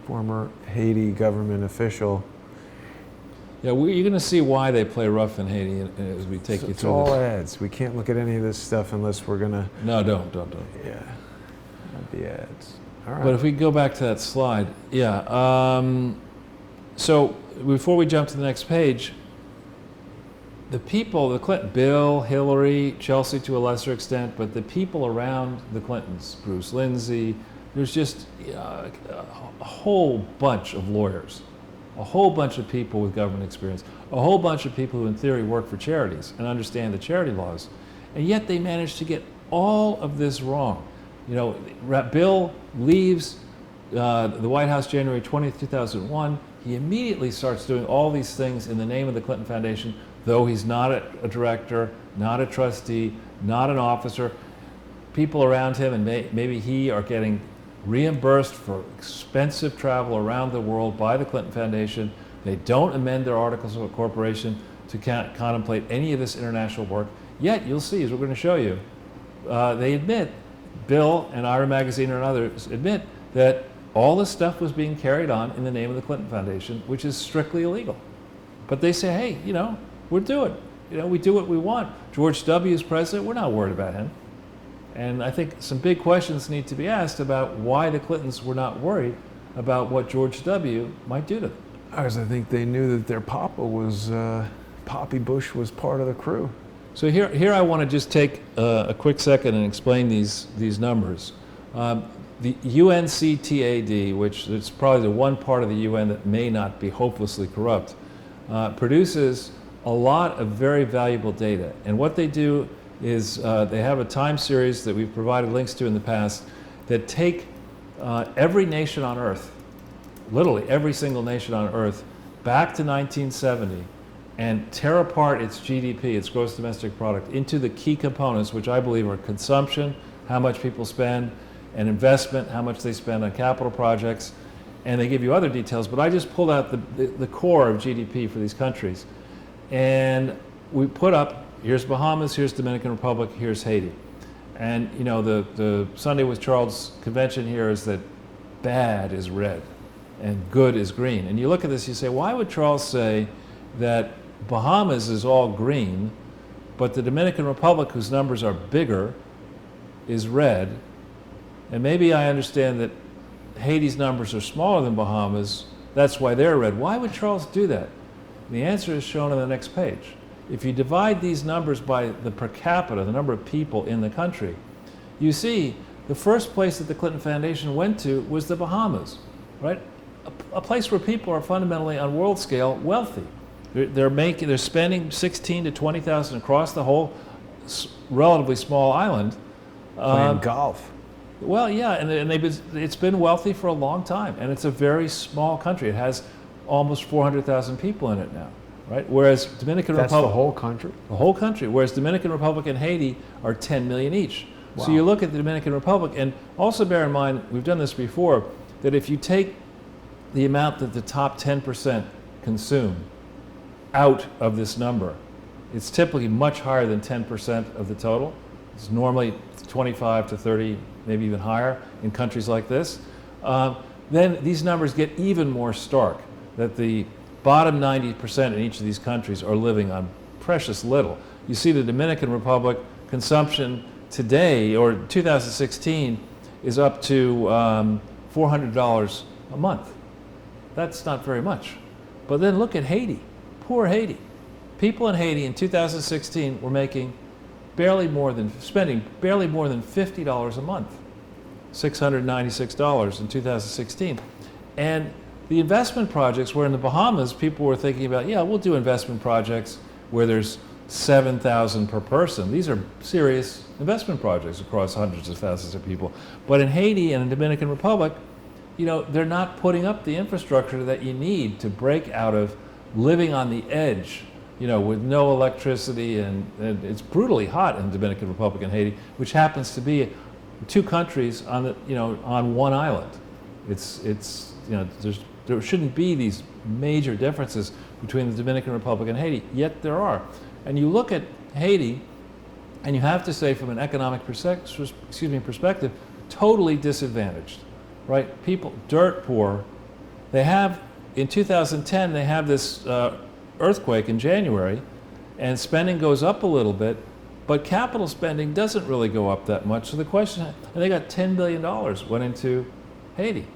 Former Haiti government official. Yeah, you're going to see why they play rough in Haiti as we take you through It's all this. ads. We can't look at any of this stuff unless we're going to... No, don't. Yeah, not the ads. All right. But if we go back to that slide, yeah. So before we jump to the next page, the people, the Clinton, Bill, Hillary, Chelsea to a lesser extent, but the people around the Clintons, Bruce Lindsay, there's just a whole bunch of lawyers, a whole bunch of people with government experience, a whole bunch of people who in theory work for charities and understand the charity laws, and yet they managed to get all of this wrong. You know, Bill leaves the White House January 20th, 2001. He immediately starts doing all these things in the name of the Clinton Foundation, though he's not a director, not a trustee, not an officer. People around him and maybe he are getting reimbursed for expensive travel around the world by the Clinton Foundation. They don't amend their articles of incorporation to contemplate any of this international work. Yet, you'll see, as we're going to show you, they admit, Bill and Ira Magazine and others admit that all this stuff was being carried on in the name of the Clinton Foundation, which is strictly illegal. But they say, hey, you know, we do what we want. George W. is president, we're not worried about him. And I think some big questions need to be asked about why the Clintons were not worried about what George W. might do to them. Because I think they knew that their papa was, Poppy Bush was part of the crew. So here I want to just take a quick second and explain these numbers. The UNCTAD, which is probably the one part of the UN that may not be hopelessly corrupt, produces a lot of very valuable data. And what they do is they have a time series that we've provided links to in the past that take every nation on Earth, literally every single nation on Earth, back to 1970 and tear apart its GDP, its gross domestic product, into the key components, which I believe are consumption, how much people spend, and investment, how much they spend on capital projects, and they give you other details, but I just pulled out the core of GDP for these countries. And we put up, here's Bahamas, here's Dominican Republic, here's Haiti. And you know, the Sunday with Charles convention here is that bad is red and good is green. And you look at this, you say, why would Charles say that Bahamas is all green, but the Dominican Republic, whose numbers are bigger, is red? And maybe I understand that Haiti's numbers are smaller than Bahamas, that's why they're red. Why would Charles do that? And the answer is shown on the next page. If you divide these numbers by the per capita, the number of people in the country, you see the first place that the Clinton Foundation went to was the Bahamas, right? A place where people are fundamentally on world scale wealthy. They're spending 16 to 20,000 across the whole relatively small island. Playing golf. Well, yeah, and it's been wealthy for a long time, and it's a very small country. It has almost 400,000 people in it now, right? Whereas Dominican Republic... That's the whole country? The whole country, whereas Dominican Republic and Haiti are 10 million each. Wow. So you look at the Dominican Republic, and also bear in mind, we've done this before, that if you take the amount that the top 10% consume out of this number, it's typically much higher than 10% of the total. It's normally 25 to 30, maybe even higher in countries like this. Then these numbers get even more stark, that the bottom 90% in each of these countries are living on precious little. You see the Dominican Republic consumption today, or 2016, is up to $400 a month. That's not very much. But then look at Haiti, poor Haiti. People in Haiti in 2016 were spending barely more than $50 a month, $696 in 2016. And the investment projects where in the Bahamas, people were thinking about, yeah, we'll do investment projects where there's 7,000 per person. These are serious investment projects across hundreds of thousands of people. But in Haiti and the Dominican Republic, you know, they're not putting up the infrastructure that you need to break out of living on the edge, you know, with no electricity, and it's brutally hot in the Dominican Republic and Haiti, which happens to be two countries on the, you know, on one island. It's you know, there shouldn't be these major differences between the Dominican Republic and Haiti, yet there are. And you look at Haiti, and you have to say from an economic perspective, totally disadvantaged, right? People, dirt poor. They have, in 2010, they have this earthquake in January, and spending goes up a little bit, but capital spending doesn't really go up that much. So the question, and they got $10 billion went into Haiti.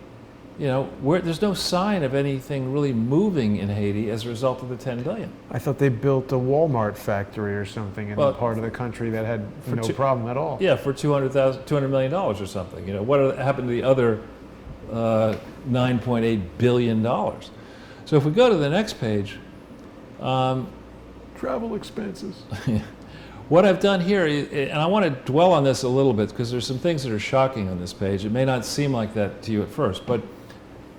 You know, there's no sign of anything really moving in Haiti as a result of the $10 billion. I thought they built a Walmart factory or something in the part of the country that had no problem at all. Yeah, for $200 million or something. You know, what happened to the other $9.8 billion? So if we go to the next page, travel expenses. What I've done here, and I want to dwell on this a little bit because there's some things that are shocking on this page. It may not seem like that to you at first, but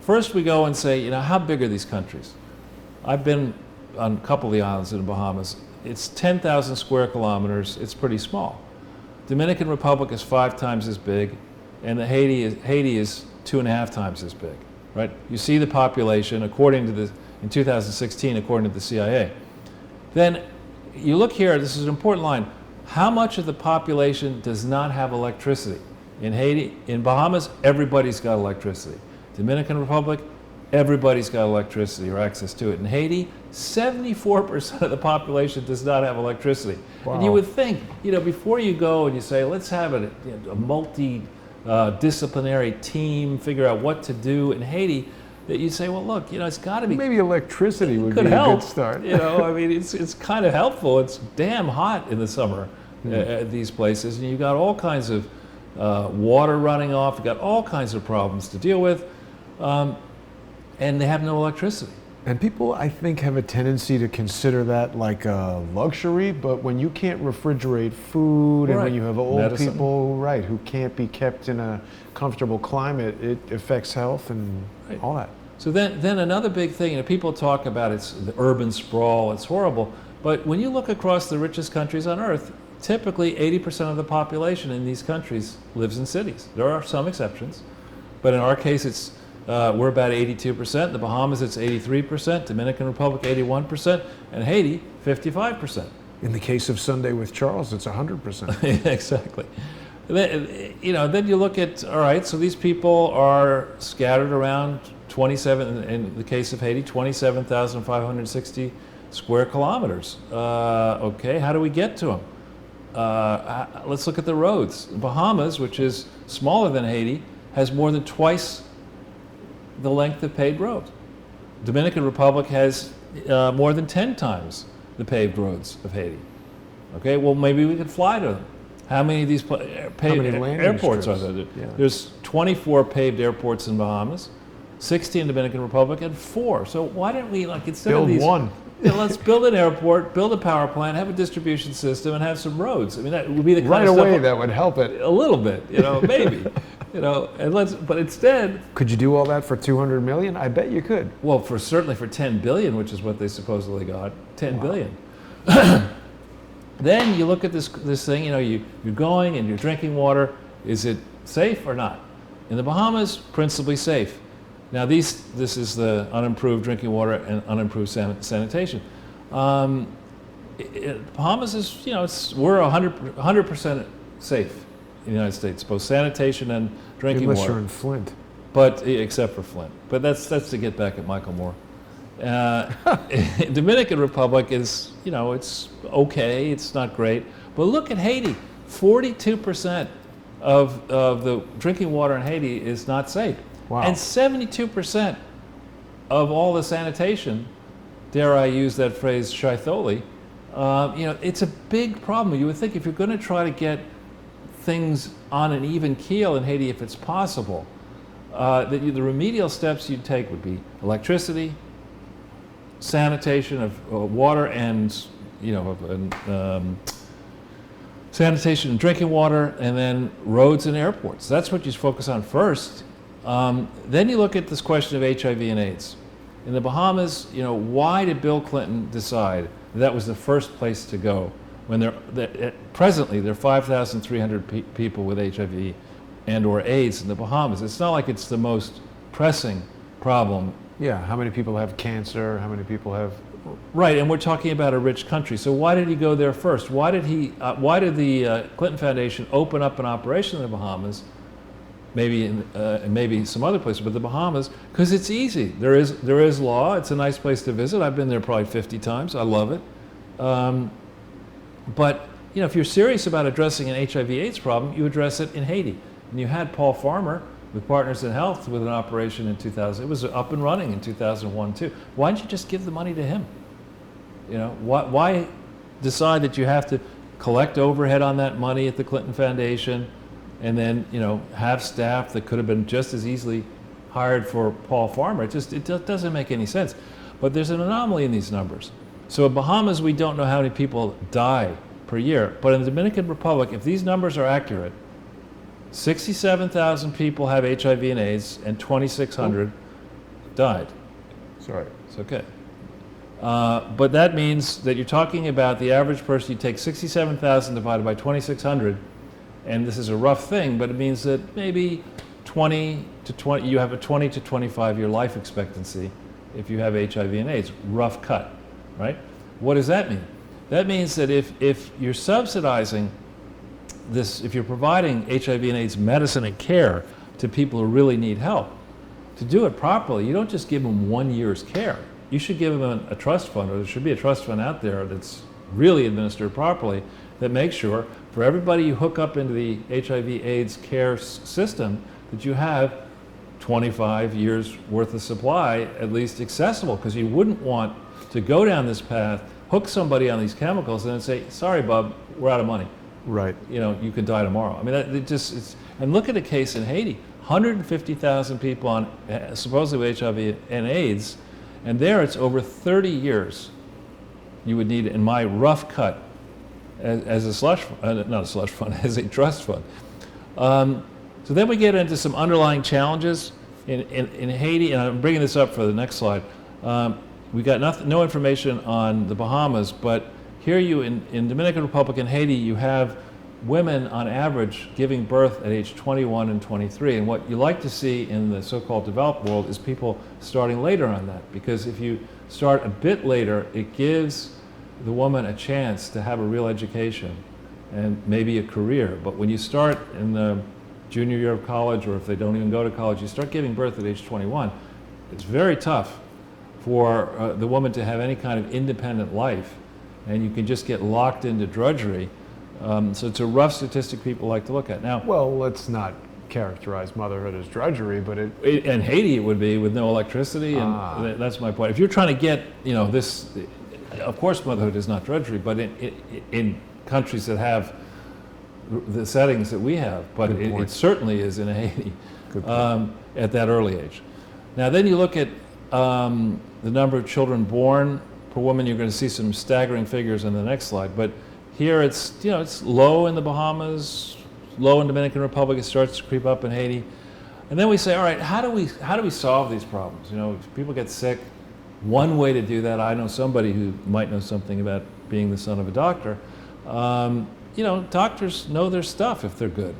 first we go and say, you know, how big are these countries? I've been on a couple of the islands in the Bahamas. It's 10,000 square kilometers. It's pretty small. Dominican Republic is 5 times as big, and Haiti is 2.5 times as big, right? You see the population according to in 2016, according to the CIA. Then you look here, this is an important line. How much of the population does not have electricity? In Haiti, in Bahamas, everybody's got electricity. Dominican Republic, everybody's got electricity or access to it. In Haiti, 74% of the population does not have electricity. Wow. And you would think, you know, before you go and you say, let's have a multi-disciplinary team, figure out what to do in Haiti, that you say, well, look, you know, it's got to be. Maybe electricity would be a help. good start. You know, I mean, it's kind of helpful. It's damn hot in the summer at these places, and you've got all kinds of water running off. You've got all kinds of problems to deal with, and they have no electricity. And people, I think, have a tendency to consider that like a luxury, but when you can't refrigerate food and when you have old people, right, who can't be kept in a comfortable climate, it affects health and all that. So then another big thing, you know, people talk about it's the urban sprawl, it's horrible, but when you look across the richest countries on earth, typically 80% of the population in these countries lives in cities. There are some exceptions, but in our case it's we're about 82%. In the Bahamas, it's 83%. Dominican Republic, 81%. And Haiti, 55%. In the case of Sunday with Charles, it's 100%. Exactly. Then, you know, then you look at, all right, so these people are scattered around 27, in the case of Haiti, 27,560 square kilometers. Okay, how do we get to them? Let's look at the roads. The Bahamas, which is smaller than Haiti, has more than twice the length of paved roads. Dominican Republic has more than 10 times the paved roads of Haiti. Okay, well maybe we could fly to them. How many of these airports are there? Yeah. There's 24 paved airports in Bahamas, 60 in Dominican Republic, and 4. So why don't we, like, instead of these, one? You know, let's build an airport, build a power plant, have a distribution system, and have some roads. I mean, that would be the kind right of away stuff that would help it a little bit, you know, maybe. You know, and but instead. Could you do all that for 200 million? I bet you could. Well, certainly for 10 billion, which is what they supposedly got, 10 billion. Then you look at this thing, you know, you're going and you're drinking water. Is it safe or not? In the Bahamas, principally safe. Now this is the unimproved drinking water and unimproved sanitation. Bahamas is, you know, we're 100% safe in the United States, both sanitation and drinking water. Unless you're in Flint. But except for Flint. But that's to get back at Michael Moore. Dominican Republic is, you know, it's okay, it's not great. But look at Haiti. 42% of the drinking water in Haiti is not safe. Wow. And 72% of all the sanitation, dare I use that phrase, shitholi, you know, it's a big problem. You would think if you're going to try to get things on an even keel in Haiti, if it's possible, that the remedial steps you'd take would be electricity, sanitation of water, and, you know, sanitation and drinking water, and then roads and airports. That's what you focus on first. Then you look at this question of HIV and AIDS. In the Bahamas, you know, why did Bill Clinton decide that was the first place to go when presently there are 5,300 people with HIV and or AIDS in the Bahamas? It's not like it's the most pressing problem Yeah, how many people have cancer? How many people have... Right, and we're talking about a rich country. So why did he go there first? Why did the Clinton Foundation open up an operation in the Bahamas? Maybe maybe some other places, but the Bahamas, because it's easy. There is law. It's a nice place to visit. I've been there probably 50 times. I love it. But you know, if you're serious about addressing an HIV/AIDS problem, you address it in Haiti. And you had Paul Farmer with Partners in Health with an operation in 2000. It was up and running in 2001 too. Why didn't you just give the money to him? You know, why decide that you have to collect overhead on that money at the Clinton Foundation, and then, you know, have staff that could have been just as easily hired for Paul Farmer? It doesn't make any sense. But there's an anomaly in these numbers. So in Bahamas, we don't know how many people die per year. But in the Dominican Republic, if these numbers are accurate, 67,000 people have HIV and AIDS, and 2,600 died. Sorry. It's okay. But that means that you're talking about the average person, you take 67,000 divided by 2,600, and this is a rough thing, but it means that maybe you have a 20 to 25 year life expectancy if you have HIV and AIDS. Rough cut, right? What does that mean? That means that if you're subsidizing this, if you're providing HIV and AIDS medicine and care to people who really need help, to do it properly, you don't just give them 1 year's care. You should give them a trust fund, or there should be a trust fund out there that's really administered properly, that makes sure for everybody you hook up into the HIV/AIDS care system that you have 25 years worth of supply at least accessible, because you wouldn't want to go down this path, hook somebody on these chemicals, and then say, sorry, bub, we're out of money. Right. You know, you could die tomorrow. I mean, and look at the case in Haiti. 150,000 people on supposedly with HIV and AIDS, and there it's over 30 years you would need, in my rough cut, as a slush, not a slush fund, as a trust fund. So then we get into some underlying challenges in Haiti, and I'm bringing this up for the next slide. We got no information on the Bahamas, but here in Dominican Republic and Haiti, you have women on average giving birth at age 21 and 23. And what you like to see in the so-called developed world is people starting later on that, because if you start a bit later, it gives the woman a chance to have a real education and maybe a career. But when you start in the junior year of college, or if they don't even go to college, you start giving birth at age 21, it's very tough for the woman to have any kind of independent life, and you can just get locked into drudgery. So it's a rough statistic people like to look at. Now, well, let's not characterize motherhood as drudgery, but in Haiti it would be, with no electricity, and that's my point. If you're trying to get, you know, this, of course motherhood is not drudgery, but in countries that have the settings that we have, but it certainly is in Haiti at that early age. Now then you look at the number of children born per woman. You're going to see some staggering figures in the next slide, but here it's, you know, it's low in the Bahamas, low in Dominican Republic. It starts to creep up in Haiti, and then we say, all right, how do we solve these problems? You know, if people get sick, one way to do that, I know somebody who might know something about being the son of a doctor. You know, doctors know their stuff if they're good,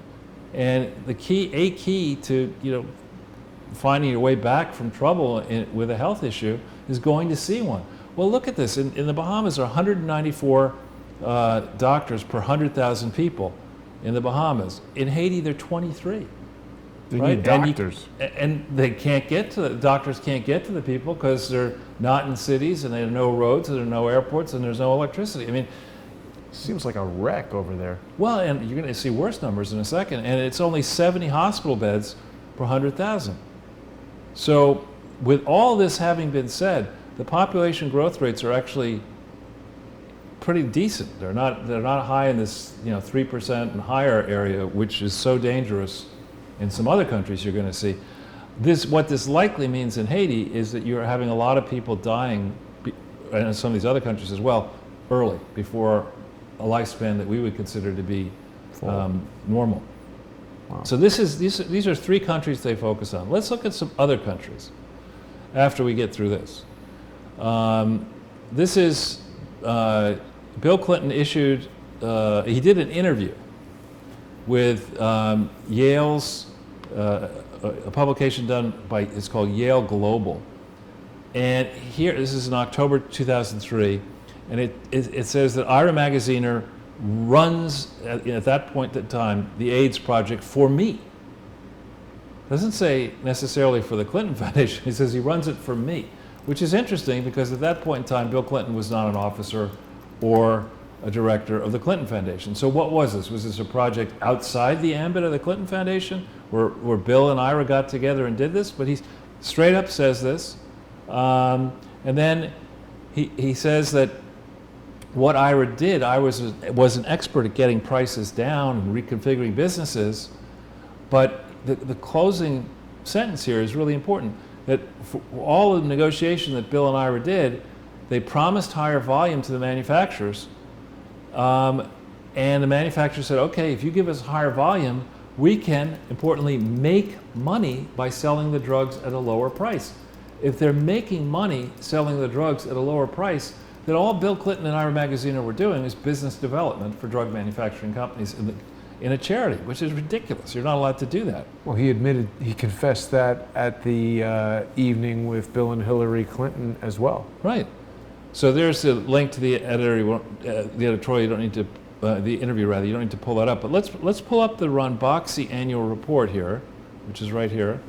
and a key to, you know, finding your way back from trouble with a health issue is going to see one. Well, look at this. In the Bahamas, there are 194 doctors per 100,000 people in the Bahamas. In Haiti, they're 23. They right? need doctors. And they can't get to the doctors can't get to the people because they're not in cities, and there are no roads, and there are no airports, and there's no electricity. I mean, seems like a wreck over there. Well, and you're going to see worse numbers in a second, and it's only 70 hospital beds per 100,000. So with all this having been said, the population growth rates are actually pretty decent. They're not high in this, you know, 3% and higher area, which is so dangerous in some other countries you're going to see. What this likely means in Haiti is that you're having a lot of people dying, and in some of these other countries as well, early, before a lifespan that we would consider to be normal. Wow. So these are three countries they focus on. Let's look at some other countries after we get through this. This is Bill Clinton issued, he did an interview with Yale's, a publication done by, it's called Yale Global. And here, this is in October 2003, and it says that Ira Magaziner runs, at that point in time, the AIDS project for me. Doesn't say necessarily for the Clinton Foundation. He says he runs it for me, which is interesting because at that point in time, Bill Clinton was not an officer or a director of the Clinton Foundation. So what was this? Was this a project outside the ambit of the Clinton Foundation where Bill and Ira got together and did this? But he straight up says this. And then he says that what Ira did, Ira was an expert at getting prices down and reconfiguring businesses, but the closing sentence here is really important, that for all the negotiation that Bill and Ira did, they promised higher volume to the manufacturers, and the manufacturer said, okay, if you give us higher volume, we can, importantly, make money by selling the drugs at a lower price. If they're making money selling the drugs at a lower price, then all Bill Clinton and Ira Magaziner were doing is business development for drug manufacturing companies in a charity, which is ridiculous. You're not allowed to do that. Well, he confessed that at the evening with Bill and Hillary Clinton as well. Right. So there's a link to the editorial. You don't need to, the interview rather. You don't need to pull that up. But let's pull up the Ranbaxy annual report here, which is right here.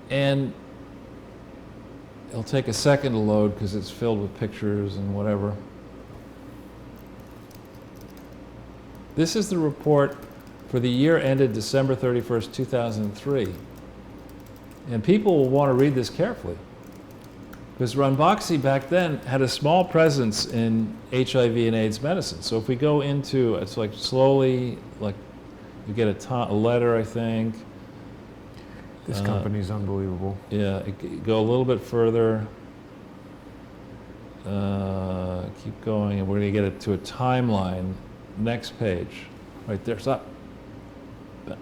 And it'll take a second to load because it's filled with pictures and whatever. This is the report for the year ended December 31st, 2003. And people will want to read this carefully because Ranbaxy back then had a small presence in HIV and AIDS medicine. So if we go into, it's like slowly, like you get a letter, I think. This company's unbelievable. Yeah, go a little bit further. Keep going, and we're going to get it to a timeline. Next page, right there. Stop.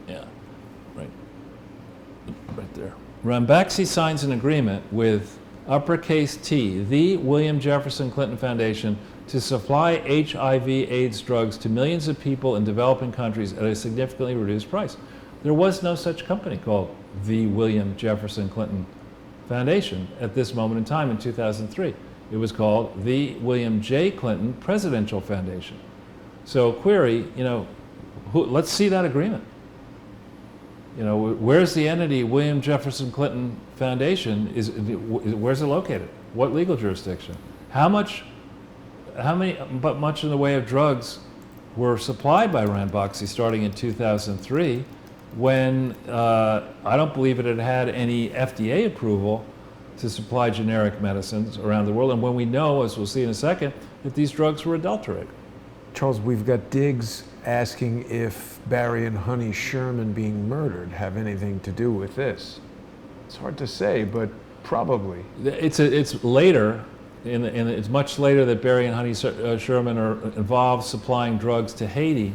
Yeah, right there. Ranbaxy signs an agreement with uppercase T, the William Jefferson Clinton Foundation, to supply HIV/AIDS drugs to millions of people in developing countries at a significantly reduced price. There was no such company called the William Jefferson Clinton Foundation at this moment in time in 2003. It was called the William J. Clinton Presidential Foundation. So query, let's see that agreement. Where's the entity William Jefferson Clinton Foundation? Where's it located? What legal jurisdiction? Much in the way of drugs were supplied by Ranbaxy starting in 2003 when I don't believe it had had any FDA approval to supply generic medicines around the world, and when we know, as we'll see in a second, that these drugs were adulterated. Charles, we've got Diggs asking if Barry and Honey Sherman being murdered have anything to do with this. It's hard to say, but probably. It's later, it's much later that Barry and Honey Sherman are involved supplying drugs to Haiti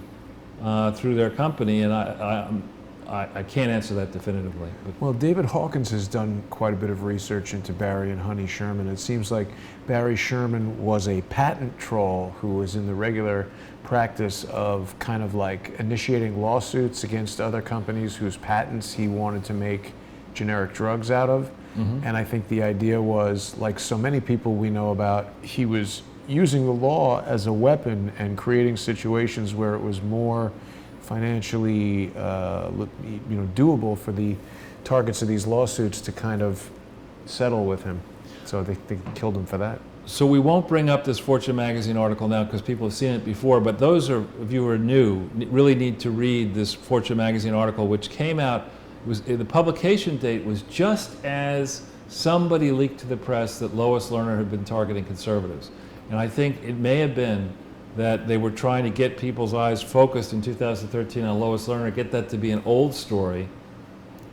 through their company, and I can't answer that definitively. But. Well, David Hawkins has done quite a bit of research into Barry and Honey Sherman. It seems like Barry Sherman was a patent troll who was in the regular practice of kind of like initiating lawsuits against other companies whose patents he wanted to make generic drugs out of. Mm-hmm. And I think the idea was, like so many people we know about, he was using the law as a weapon and creating situations where it was more financially doable for the targets of these lawsuits to kind of settle with him. So they killed him for that. So we won't bring up this Fortune magazine article now because people have seen it before, but those of you who are new really need to read this Fortune magazine article, which came out, the publication date was just as somebody leaked to the press that Lois Lerner had been targeting conservatives. And I think it may have been that they were trying to get people's eyes focused in 2013 on Lois Lerner, get that to be an old story,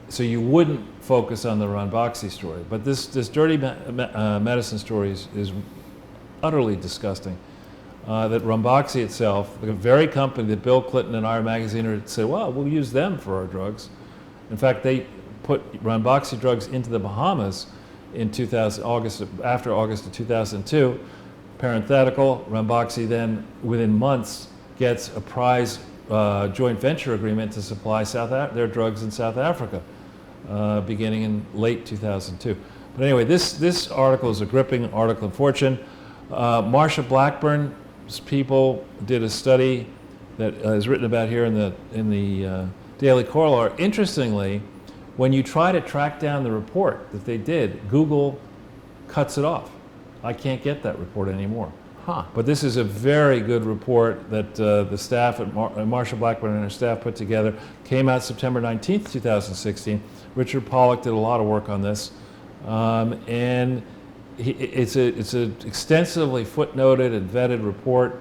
so you wouldn't focus on the Ranbaxy story. But this dirty medicine story is utterly disgusting. That Ranbaxy itself, the very company that Bill Clinton and Ira Magaziner said, well, we'll use them for our drugs. In fact, they put Ranbaxy drugs into the Bahamas in after August of 2002. Parenthetical, Ranbaxy then, within months, gets a prize joint venture agreement to supply their drugs in South Africa. beginning in late 2002. But anyway, this article is a gripping article in Fortune. Marsha Blackburn's people did a study that is written about here in the Daily Corollary. Interestingly, when you try to track down the report that they did, Google cuts it off. I can't get that report anymore. Huh. But this is a very good report that the staff at Marsha Blackburn and her staff put together. Came out September 19th, 2016. Richard Pollack did a lot of work on this. And it's an extensively footnoted and vetted report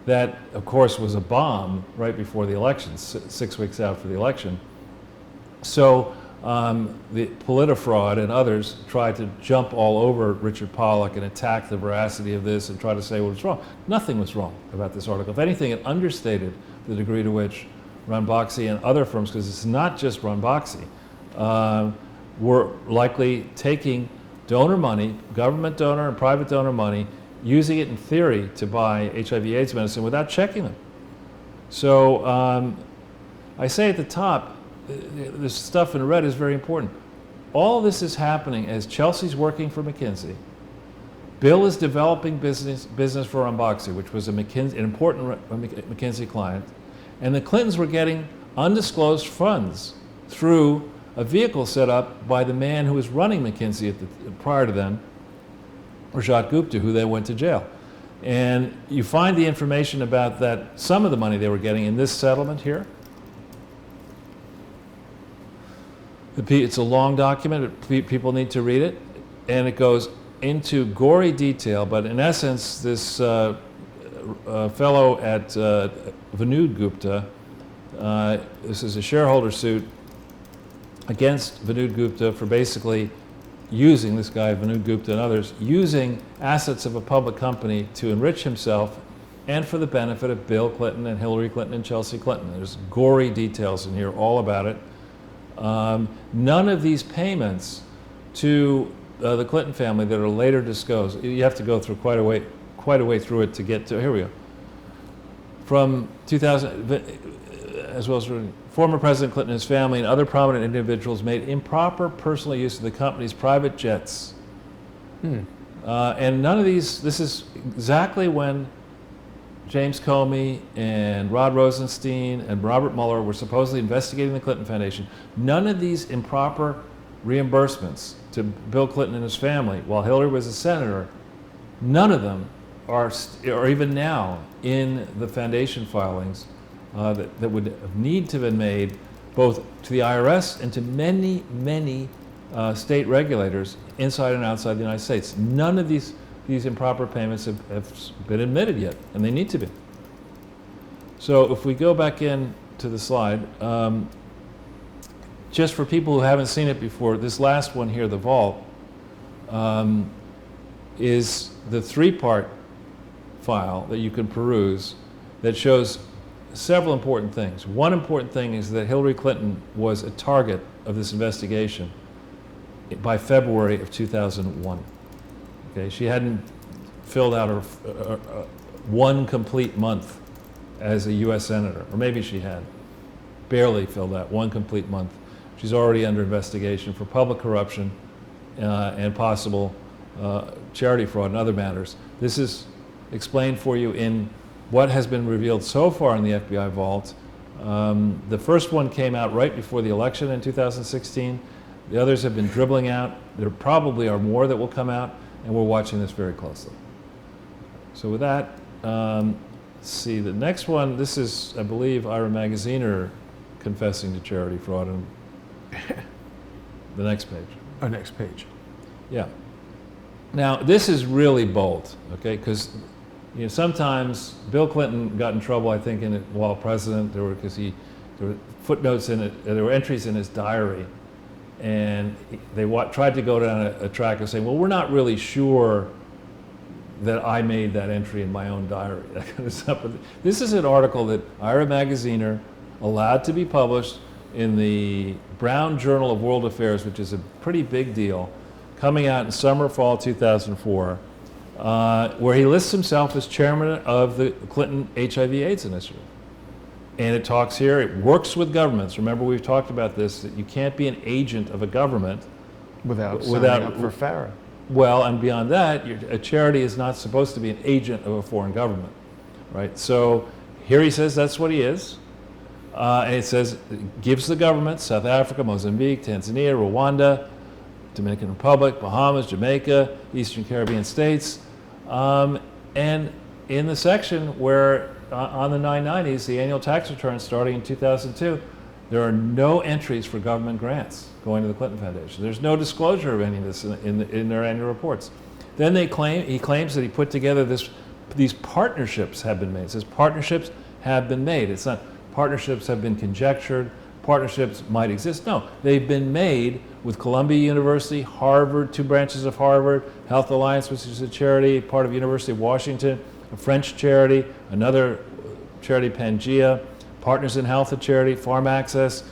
that, of course, was a bomb right before the election, 6 weeks out for the election. So the Politifraud and others tried to jump all over Richard Pollack and attack the veracity of this and try to say what was wrong. Nothing was wrong about this article. If anything, it understated the degree to which Ranbaxy and other firms, because it's not just Ranbaxy, were likely taking donor money, government donor and private donor money, using it in theory to buy HIV/AIDS medicine without checking them. So I say at the top, this stuff in red is very important. All this is happening as Chelsea's working for McKinsey. Bill is developing business for Ranbaxy, which was an important McKinsey client, and the Clintons were getting undisclosed funds through a vehicle set up by the man who was running McKinsey prior to then, Rajat Gupta, who then went to jail. And you find the information about that, some of the money they were getting in this settlement here. It's a long document, people need to read it, and it goes into gory detail, but in essence, this fellow at Vinod Gupta, this is a shareholder suit against Vinod Gupta for basically using, this guy Vinod Gupta and others, using assets of a public company to enrich himself and for the benefit of Bill Clinton and Hillary Clinton and Chelsea Clinton. There's gory details in here all about it. None of these payments to the Clinton family that are later disclosed, you have to go through quite a way through it to get to, here we go. From 2000, as well as former President Clinton and his family and other prominent individuals made improper personal use of the company's private jets. And none of these, this is exactly when James Comey and Rod Rosenstein and Robert Mueller were supposedly investigating the Clinton Foundation. None of these improper reimbursements to Bill Clinton and his family while Hillary was a senator, none of them are even now in the foundation filings that would need to have been made both to the IRS and to many, many state regulators inside and outside the United States. None of these improper payments have been admitted yet, and they need to be. So if we go back in to the slide, just for people who haven't seen it before, this last one here, the vault, is the three-part file that you can peruse that shows several important things. One important thing is that Hillary Clinton was a target of this investigation by February of 2001. Okay, she hadn't filled out her one complete month as a U.S. senator, or maybe she had, barely filled out one complete month. She's already under investigation for public corruption and possible charity fraud and other matters. This is explained for you in what has been revealed so far in the FBI vault. The first one came out right before the election in 2016. The others have been dribbling out. There probably are more that will come out, and we're watching this very closely. So with that, let's see, the next one, this is, I believe, Ira Magaziner confessing to charity fraud. And the next page. Oh, next page. Yeah. Now, this is really bold, okay, because sometimes Bill Clinton got in trouble, I think, while president, there were footnotes in it, there were entries in his diary, and they tried to go down a track of saying, well, we're not really sure that I made that entry in my own diary, that kind of stuff. But this is an article that Ira Magaziner allowed to be published in the Brown Journal of World Affairs, which is a pretty big deal, coming out in summer, fall 2004, where he lists himself as chairman of the Clinton HIV/AIDS Initiative. And it talks here, it works with governments. Remember, we've talked about this, that you can't be an agent of a government Without signing up for FARA. well, and beyond that, a charity is not supposed to be an agent of a foreign government, right? So here he says that's what he is. And it says, it gives the government, South Africa, Mozambique, Tanzania, Rwanda, Dominican Republic, Bahamas, Jamaica, Eastern Caribbean states. And in the section where on the 990s, the annual tax return starting in 2002, there are no entries for government grants going to the Clinton Foundation. There's no disclosure of any of this in their annual reports. Then he claims that he put together these partnerships have been made. It says partnerships have been made. It's not partnerships have been conjectured, partnerships might exist. No, they've been made with Columbia University, Harvard, 2 branches of Harvard, Health Alliance, which is a charity, part of University of Washington, a French charity, another charity, Pangea, Partners in Health, a charity, Farm Access,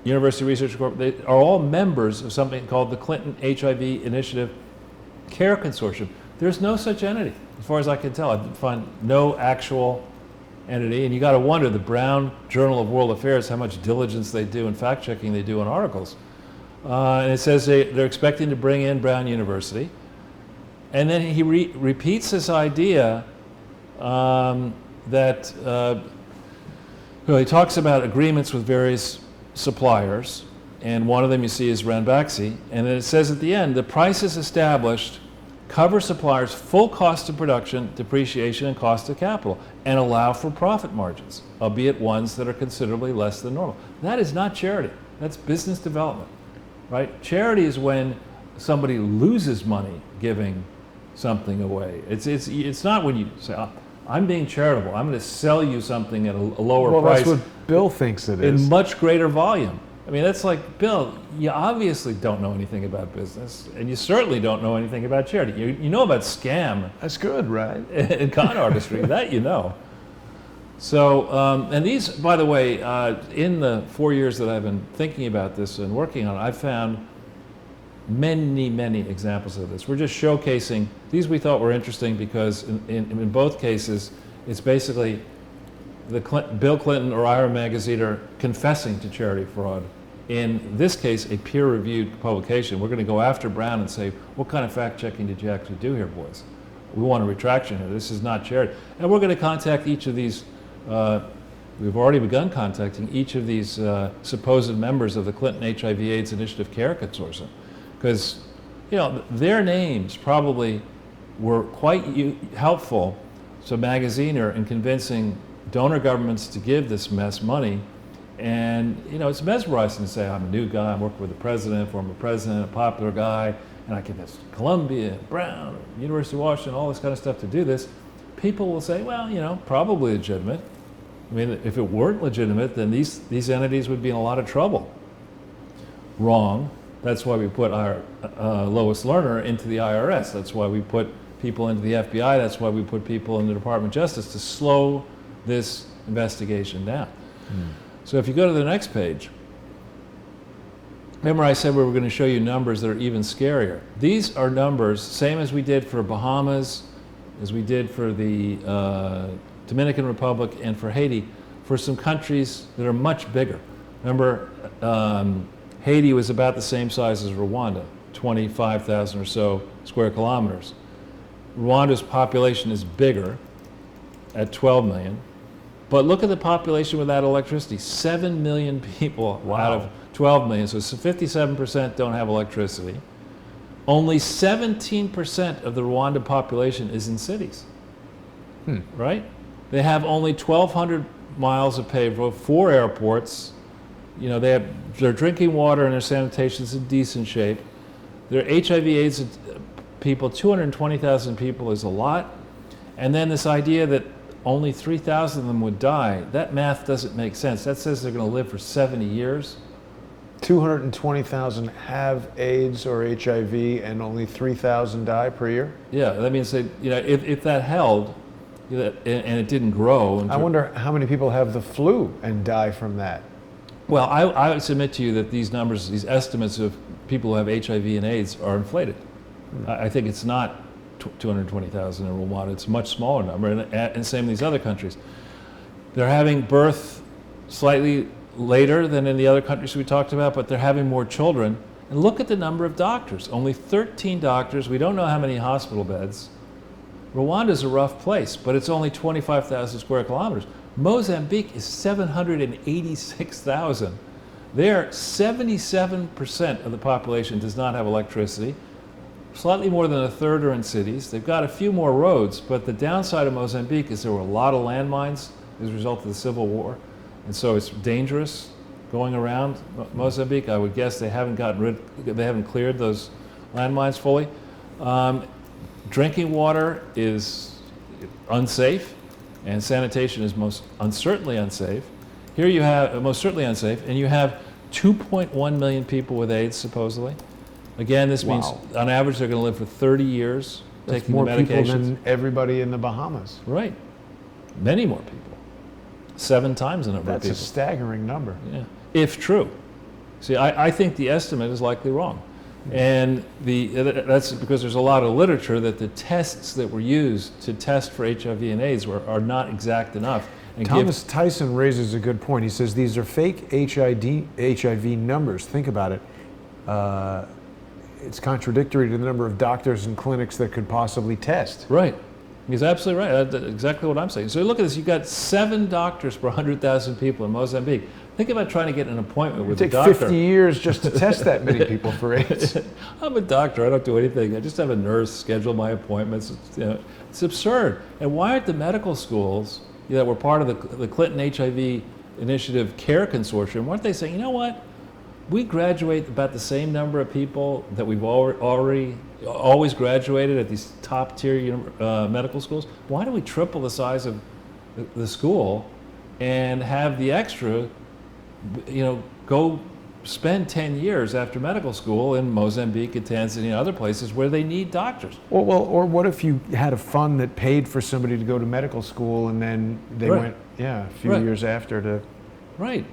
University Research Corp. They are all members of something called the Clinton HIV Initiative Care Consortium. There's no such entity, as far as I can tell. I find no actual entity, and you got to wonder, the Brown Journal of World Affairs, how much diligence they do and fact-checking they do on articles. And it says they're expecting to bring in Brown University. And then he repeats this idea that he talks about agreements with various suppliers, and one of them you see is Ranbaxy, and then it says at the end, the prices established cover suppliers' full cost of production, depreciation, and cost of capital, and allow for profit margins, albeit ones that are considerably less than normal. That is not charity. That's business development, right? Charity is when somebody loses money giving something away. It's not when you say, oh, I'm being charitable. I'm going to sell you something at a lower price. Well, that's what Bill thinks it is. In much greater volume. I mean, that's like, Bill, you obviously don't know anything about business, and you certainly don't know anything about charity. You know about scam. That's good, right? And con artistry, that you know. So, and these, by the way, in the 4 years that I've been thinking about this and working on it, I've found many, many examples of this. We're just showcasing, these we thought were interesting because in both cases, it's basically Bill Clinton or Ira Magazine are confessing to charity fraud. In this case, a peer-reviewed publication. We're going to go after Brown and say, what kind of fact-checking did you actually do here, boys? We want a retraction here. This is not charity. And we're going to contact each of these, we've already begun contacting each of these supposed members of the Clinton HIV/AIDS Initiative Care Consortium. Because, their names probably were quite helpful to Magaziner in convincing donor governments to give this mess money. And, it's mesmerizing to say, I'm a new guy, I'm working with the president, former president, a popular guy, and I convinced Columbia, Brown, University of Washington, all this kind of stuff to do this. People will say, well, probably legitimate. I mean, if it weren't legitimate, then these entities would be in a lot of trouble. Wrong. That's why we put our Lois Lerner into the IRS. That's why we put people into the FBI. That's why we put people in the Department of Justice, to slow this investigation down. So if you go to the next page, remember I said we were going to show you numbers that are even scarier. These are numbers, same as we did for Bahamas, as we did for the Dominican Republic and for Haiti, for some countries that are much bigger. Remember, Haiti was about the same size as Rwanda, 25,000 or so square kilometers. Rwanda's population is bigger at 12 million. But look at the population without electricity. 7 million people out of 12 million. So 57% don't have electricity. Only 17% of the Rwandan population is in cities. Right? They have only 1,200 miles of paved road, 4 airports. Their drinking water and their sanitation is in decent shape. Their HIV/AIDS people, 220,000 people is a lot. And then this idea that only 3,000 of them would die, that math doesn't make sense. That says they're going to live for 70 years. 220,000 have AIDS or HIV, and only 3,000 die per year? Yeah, that means that, if that held, and it didn't grow. I wonder how many people have the flu and die from that. Well, I would submit to you that these numbers, these estimates of people who have HIV and AIDS are inflated. I think it's not 220,000 in Rwanda. It's a much smaller number, and same in these other countries. They're having birth slightly later than in the other countries we talked about, but they're having more children. And look at the number of doctors. Only 13 doctors. We don't know how many hospital beds. Rwanda's a rough place, but it's only 25,000 square kilometers. Mozambique is 786,000. There, 77% of the population does not have electricity. Slightly more than a third are in cities. They've got a few more roads, but the downside of Mozambique is there were a lot of landmines as a result of the civil war. And so it's dangerous going around Mozambique. I would guess they haven't cleared those landmines fully. Drinking water is unsafe, and sanitation is most certainly unsafe. Here you have, most certainly unsafe, and you have 2.1 million people with AIDS, supposedly. Again, this means on average they're going to live for 30 years taking the medications. More people than everybody in the Bahamas. Right. Many more people. 7 times the number of people. That's a staggering number. Yeah. If true. See, I think the estimate is likely wrong. And that's because there's a lot of literature that the tests that were used to test for HIV and AIDS are not exact enough. And Thomas Tyson raises a good point. He says these are fake HIV numbers. Think about it. It's contradictory to the number of doctors and clinics that could possibly test. Right. He's absolutely right. That's exactly what I'm saying. So look at this. You've got 7 doctors per 100,000 people in Mozambique. Think about trying to get an appointment with a doctor. It takes 50 years just to test that many people for AIDS. I'm a doctor. I don't do anything. I just have a nurse schedule my appointments. It's absurd. And why aren't the medical schools that were part of the Clinton HIV Initiative Care Consortium, weren't they saying, you know what? We graduate about the same number of people that we've always graduated at these top tier medical schools. Why don't we triple the size of the school and have the extra, go spend 10 years after medical school in Mozambique and Tanzania and other places where they need doctors? Or what if you had a fund that paid for somebody to go to medical school and then they went, a few years after to... Right.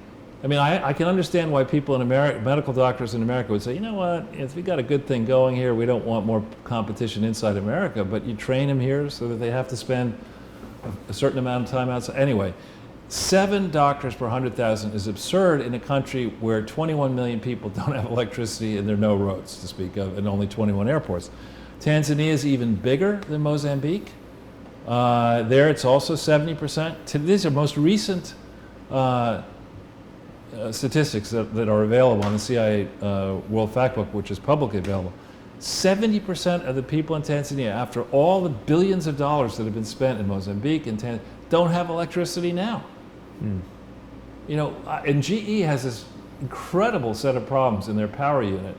I mean, I can understand why people in America, medical doctors in America would say, you know what, if we got a good thing going here, we don't want more competition inside America, but you train them here so that they have to spend a certain amount of time outside. Anyway, 7 doctors per 100,000 is absurd in a country where 21 million people don't have electricity and there are no roads to speak of and only 21 airports. Tanzania is even bigger than Mozambique. There it's also 70%. These are most recent statistics that are available on the CIA World Factbook, which is publicly available. 70% of the people in Tanzania, after all the billions of dollars that have been spent in Mozambique and Tanzania, don't have electricity now. And GE has this incredible set of problems in their power unit.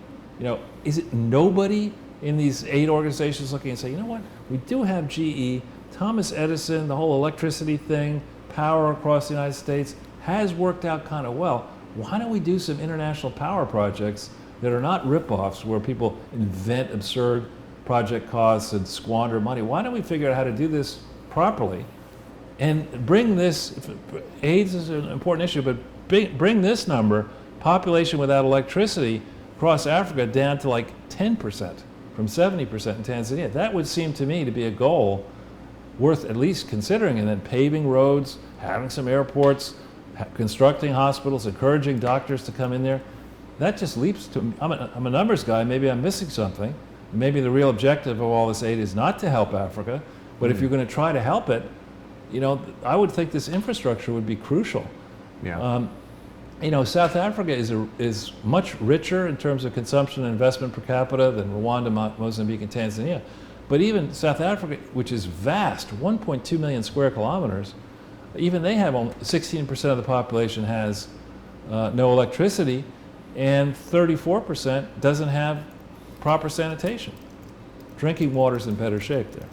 Is it nobody in these 8 organizations looking and saying, you know what, we do have GE, Thomas Edison, the whole electricity thing, power across the United States, has worked out kind of well. Why don't we do some international power projects that are not rip-offs where people invent absurd project costs and squander money? Why don't we figure out how to do this properly and bring this, AIDS is an important issue, but bring this number, population without electricity across Africa, down to like 10% from 70% in Tanzania. That would seem to me to be a goal worth at least considering, and then paving roads, having some airports, constructing hospitals, encouraging doctors to come in there. That just leaps to, I'm a numbers guy, maybe I'm missing something. Maybe the real objective of all this aid is not to help Africa, but if you're going to try to help it, I would think this infrastructure would be crucial. Yeah. South Africa is much richer in terms of consumption and investment per capita than Rwanda, Mozambique, and Tanzania. But even South Africa, which is vast, 1.2 million square kilometers, even they have only 16% of the population has no electricity, and 34% doesn't have proper sanitation. Drinking water's in better shape there.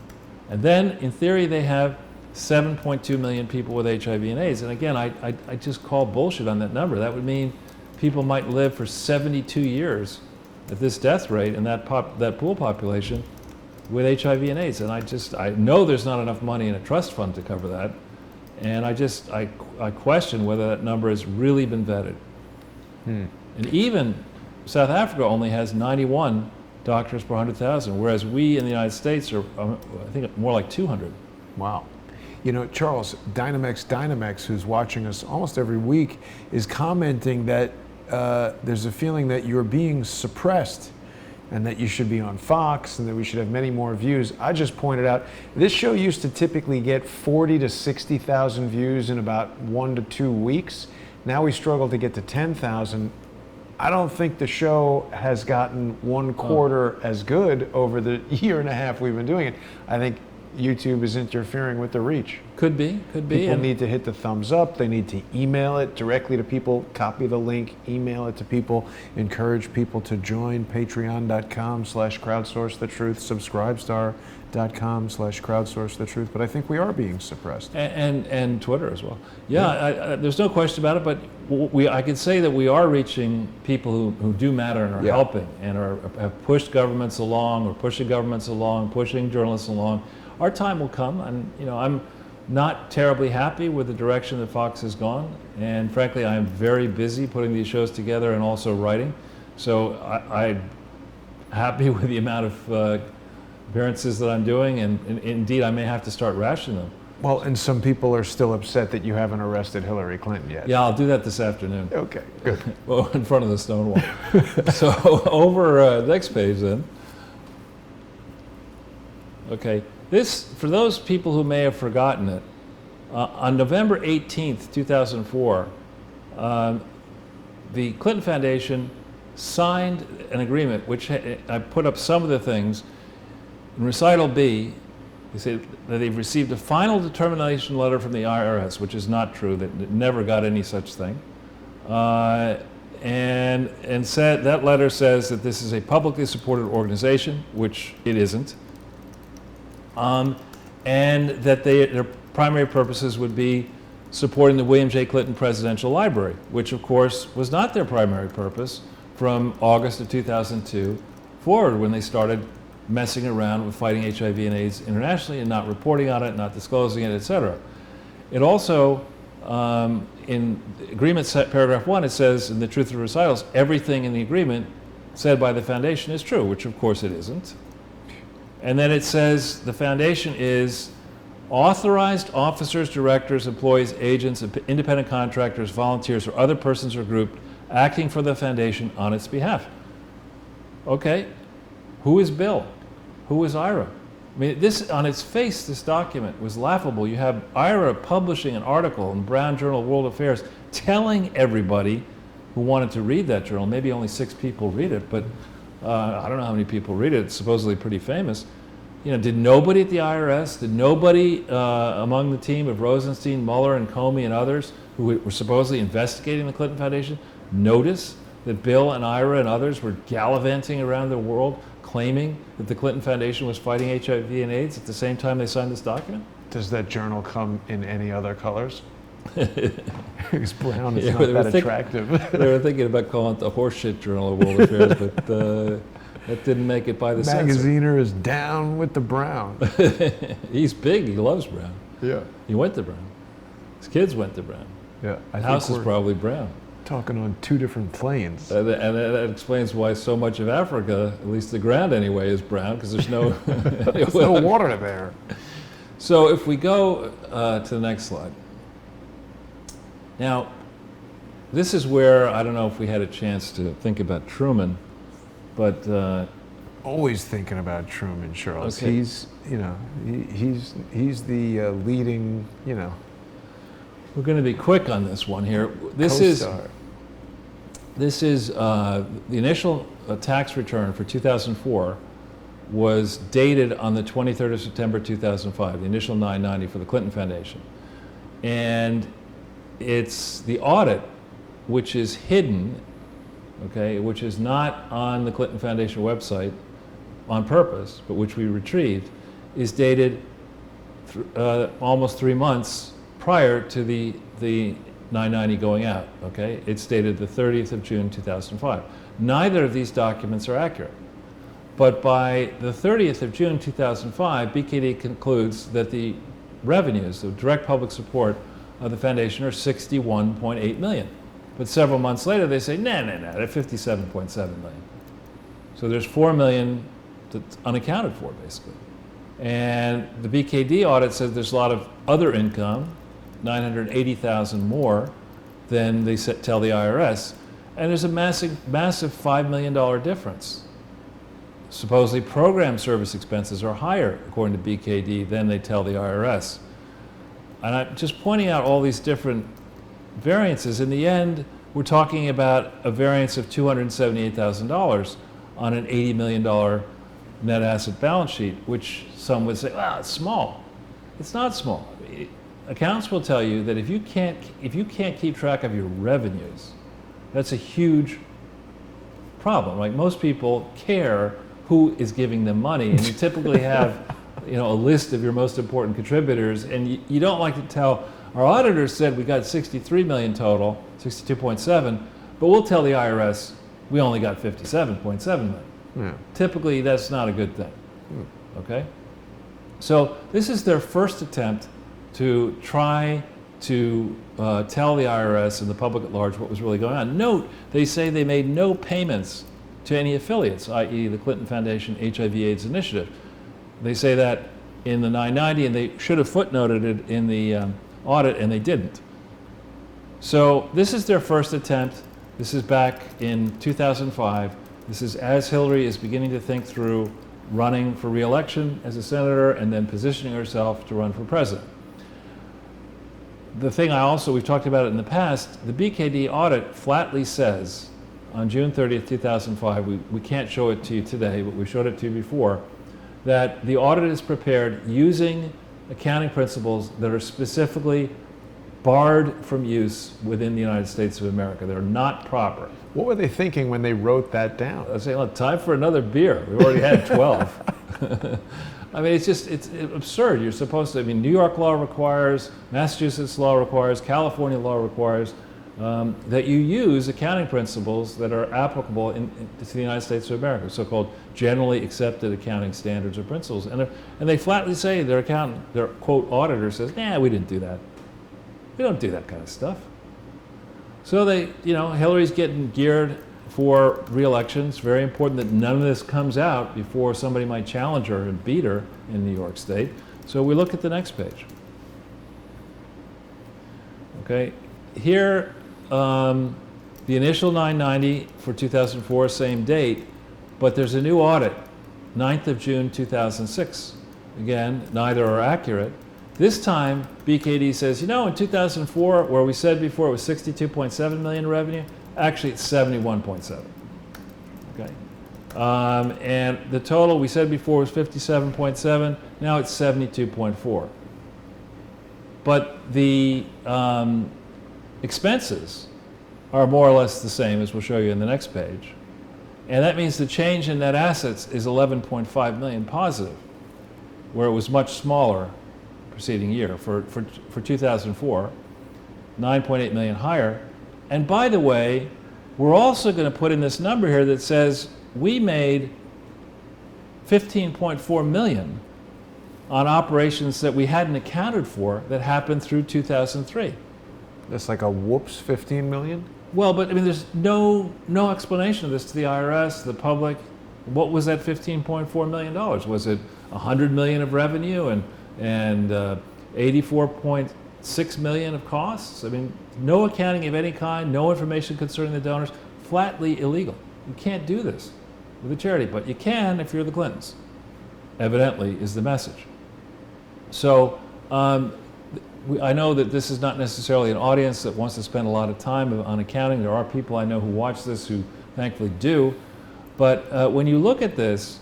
And then, in theory, they have 7.2 million people with HIV and AIDS. And again, I just call bullshit on that number. That would mean people might live for 72 years at this death rate in that pool population with HIV and AIDS. And I know there's not enough money in a trust fund to cover that. And I question whether that number has really been vetted. And even South Africa only has 91 doctors per 100,000, whereas we in the United States are, I think, more like 200. Wow. You know, Charles, Dynamex, who's watching us almost every week, is commenting that there's a feeling that you're being suppressed and that you should be on Fox and that we should have many more views. I just pointed out, this show used to typically get 40 to 60,000 views in about 1 to 2 weeks. Now we struggle to get to 10,000. I don't think the show has gotten 1/4 as good over the year and a half we've been doing it. I think YouTube is interfering with the reach. Could be. People need to hit the thumbs up. They need to email it directly to people, copy the link, email it to people, encourage people to join patreon.com/crowdsourcethetruth, subscribestar.com/crowdsourcethetruth. But I think we are being suppressed. And Twitter as well. Yeah, there's no question about it, but I could say that we are reaching people who do matter and are helping and have pushed governments along, or pushing governments along, pushing journalists along. Our time will come, and I'm not terribly happy with the direction that Fox has gone, and frankly I am very busy putting these shows together and also writing, so I'm happy with the amount of appearances that I'm doing, and indeed I may have to start rationing them. Well, and some people are still upset that you haven't arrested Hillary Clinton yet. Yeah, I'll do that this afternoon. Okay, good. Well, in front of the stone wall. So over next page then. Okay. This, for those people who may have forgotten it, on November 18th, 2004, the Clinton Foundation signed an agreement, which I put up some of the things. In recital B, they say that they've received a final determination letter from the IRS, which is not true, that it never got any such thing. And said, that letter says that this is a publicly supported organization, which it isn't. And that their primary purposes would be supporting the William J. Clinton Presidential Library, which of course was not their primary purpose from August of 2002 forward, when they started messing around with fighting HIV and AIDS internationally and not reporting on it, not disclosing it, etc. It also, in agreement paragraph 1, it says in the truth of the recitals, everything in the agreement said by the foundation is true, which of course it isn't. And then it says the foundation is authorized officers, directors, employees, agents, independent contractors, volunteers, or other persons or groups acting for the foundation on its behalf. Okay, who is Bill? Who is Ira? I mean, this, on its face, this document was laughable. You have Ira publishing an article in Brown Journal of World Affairs telling everybody who wanted to read that journal, maybe only 6 people read it, but I don't know how many people read it. It's supposedly pretty famous. Did nobody at the IRS, did nobody among the team of Rosenstein, Mueller, and Comey and others who were supposedly investigating the Clinton Foundation notice that Bill and Ira and others were gallivanting around the world claiming that the Clinton Foundation was fighting HIV and AIDS at the same time they signed this document? Does that journal come in any other colors? Because brown is Yeah, not that attractive. They were thinking about calling it the horseshit Journal of World Affairs, but that didn't make it by the censor. Magaziner is down with the brown. He's big. He loves brown. Yeah. He went to Brown. His kids went to Brown. Yeah. The house is probably brown. Talking on 2 different planes. And that explains why so much of Africa, at least the ground anyway, is brown, because there's no there's no water there. So if we go to the next slide. Now, this is where, I don't know if we had a chance to think about Truman, but always thinking about Truman, Charles. Okay. He's the leading, we're going to be quick on this one here. This co-star. is the initial tax return for 2004 was dated on the 23rd of September 2005, the initial 990 for the Clinton Foundation. And it's the audit, which is hidden, okay, which is not on the Clinton Foundation website on purpose, but which we retrieved, is dated almost 3 months prior to the 990 going out, okay? It's dated the 30th of June 2005. Neither of these documents are accurate. But by the 30th of June 2005, BKD concludes that the revenues, the direct public support of the foundation, are $61.8 million. But several months later, they say, no, they're $57.7 million. So there's $4 million that's unaccounted for, basically. And the BKD audit says there's a lot of other income, 980,000 more than they tell the IRS. And there's a massive $5 million difference. Supposedly program service expenses are higher, according to BKD, than they tell the IRS. And I'm just pointing out all these different variances. In the end, we're talking about a variance of $278,000 on an $80 million net asset balance sheet, which some would say, well, it's small. It's not small. Accountants will tell you that if you can't keep track of your revenues, that's a huge problem. Like, most people care who is giving them money, and you typically have a list of your most important contributors, and you don't like to tell, our auditors said we got 63 million total, 62.7, but we'll tell the IRS we only got 57.7 million. Yeah. Typically, that's not a good thing. Okay? So this is their first attempt to try to tell the IRS and the public at large what was really going on. Note, they say they made no payments to any affiliates, i.e. the Clinton Foundation HIV/AIDS Initiative. They say that in the 990, and they should have footnoted it in the audit, and they didn't. So this is their first attempt. This is back in 2005. This is as Hillary is beginning to think through running for re-election as a senator and then positioning herself to run for president. The thing we've talked about it in the past, the BKD audit flatly says on June 30th, 2005, we can't show it to you today, but we showed it to you before, that the audit is prepared using accounting principles that are specifically barred from use within the United States of America. They're not proper. What were they thinking when they wrote that down? I was saying, look, time for another beer. We've already had 12. I mean, it's absurd. You're supposed to, New York law requires, Massachusetts law requires, California law requires that you use accounting principles that are applicable to the United States of America, so-called generally accepted accounting standards or principles. And they flatly say, their accountant, their quote auditor says, nah, we didn't do that. We don't do that kind of stuff. So Hillary's getting geared for re-election. It's very important that none of this comes out before somebody might challenge her and beat her in New York State. So we look at the next page. Okay, here, the initial 990 for 2004, same date, but there's a new audit, 9th of June 2006. Again, neither are accurate. This time, BKD says, in 2004, where we said before it was 62.7 million revenue, actually it's 71.7. Okay, and the total we said before was 57.7. Now it's 72.4. But the expenses are more or less the same, as we'll show you in the next page, and that means the change in net assets is 11.5 million positive, where it was much smaller preceding year. For 2004, 9.8 million higher. And by the way, we're also going to put in this number here that says we made 15.4 million on operations that we hadn't accounted for that happened through 2003. That's like a whoops, 15 million? Well, but there's no explanation of this to the IRS, the public. What was that $15.4 million? Was it 100 million of revenue and 84.6 million of costs? No accounting of any kind, no information concerning the donors, flatly illegal. You can't do this with a charity, but you can if you're the Clintons, evidently, is the message. So I know that this is not necessarily an audience that wants to spend a lot of time on accounting. There are people I know who watch this who thankfully do. But when you look at this,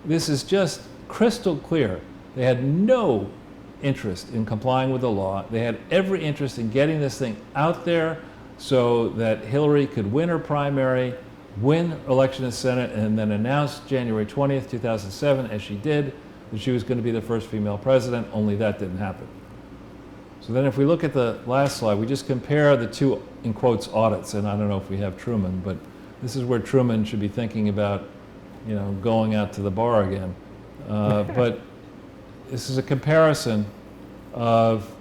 this is just crystal clear. They had no interest in complying with the law. They had every interest in getting this thing out there so that Hillary could win her primary, win election in Senate, and then announce January 20th, 2007, as she did, that she was going to be the first female president, only that didn't happen. So then if we look at the last slide, we just compare the two, in quotes, audits, and I don't know if we have Truman, but this is where Truman should be thinking about, going out to the bar again. But this is a comparison of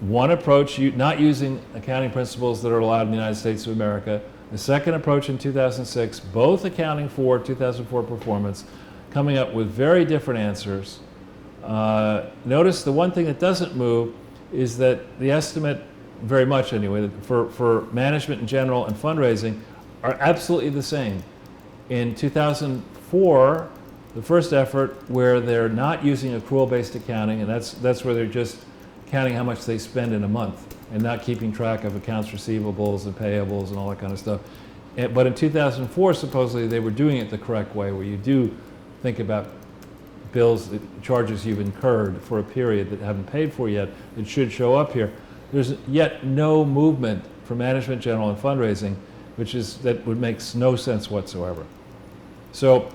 one approach, not using accounting principles that are allowed in the United States of America, the second approach in 2006, both accounting for 2004 performance, coming up with very different answers. Notice the one thing that doesn't move is that the estimate, very much anyway, for management in general and fundraising are absolutely the same. In 2004, the first effort where they're not using accrual-based accounting, and that's where they're just counting how much they spend in a month and not keeping track of accounts receivables and payables and all that kind of stuff. But in 2004, supposedly they were doing it the correct way, where you do think about bills, charges you've incurred for a period that haven't paid for yet. It should show up here. There's yet no movement for management, general, and fundraising, that makes no sense whatsoever. So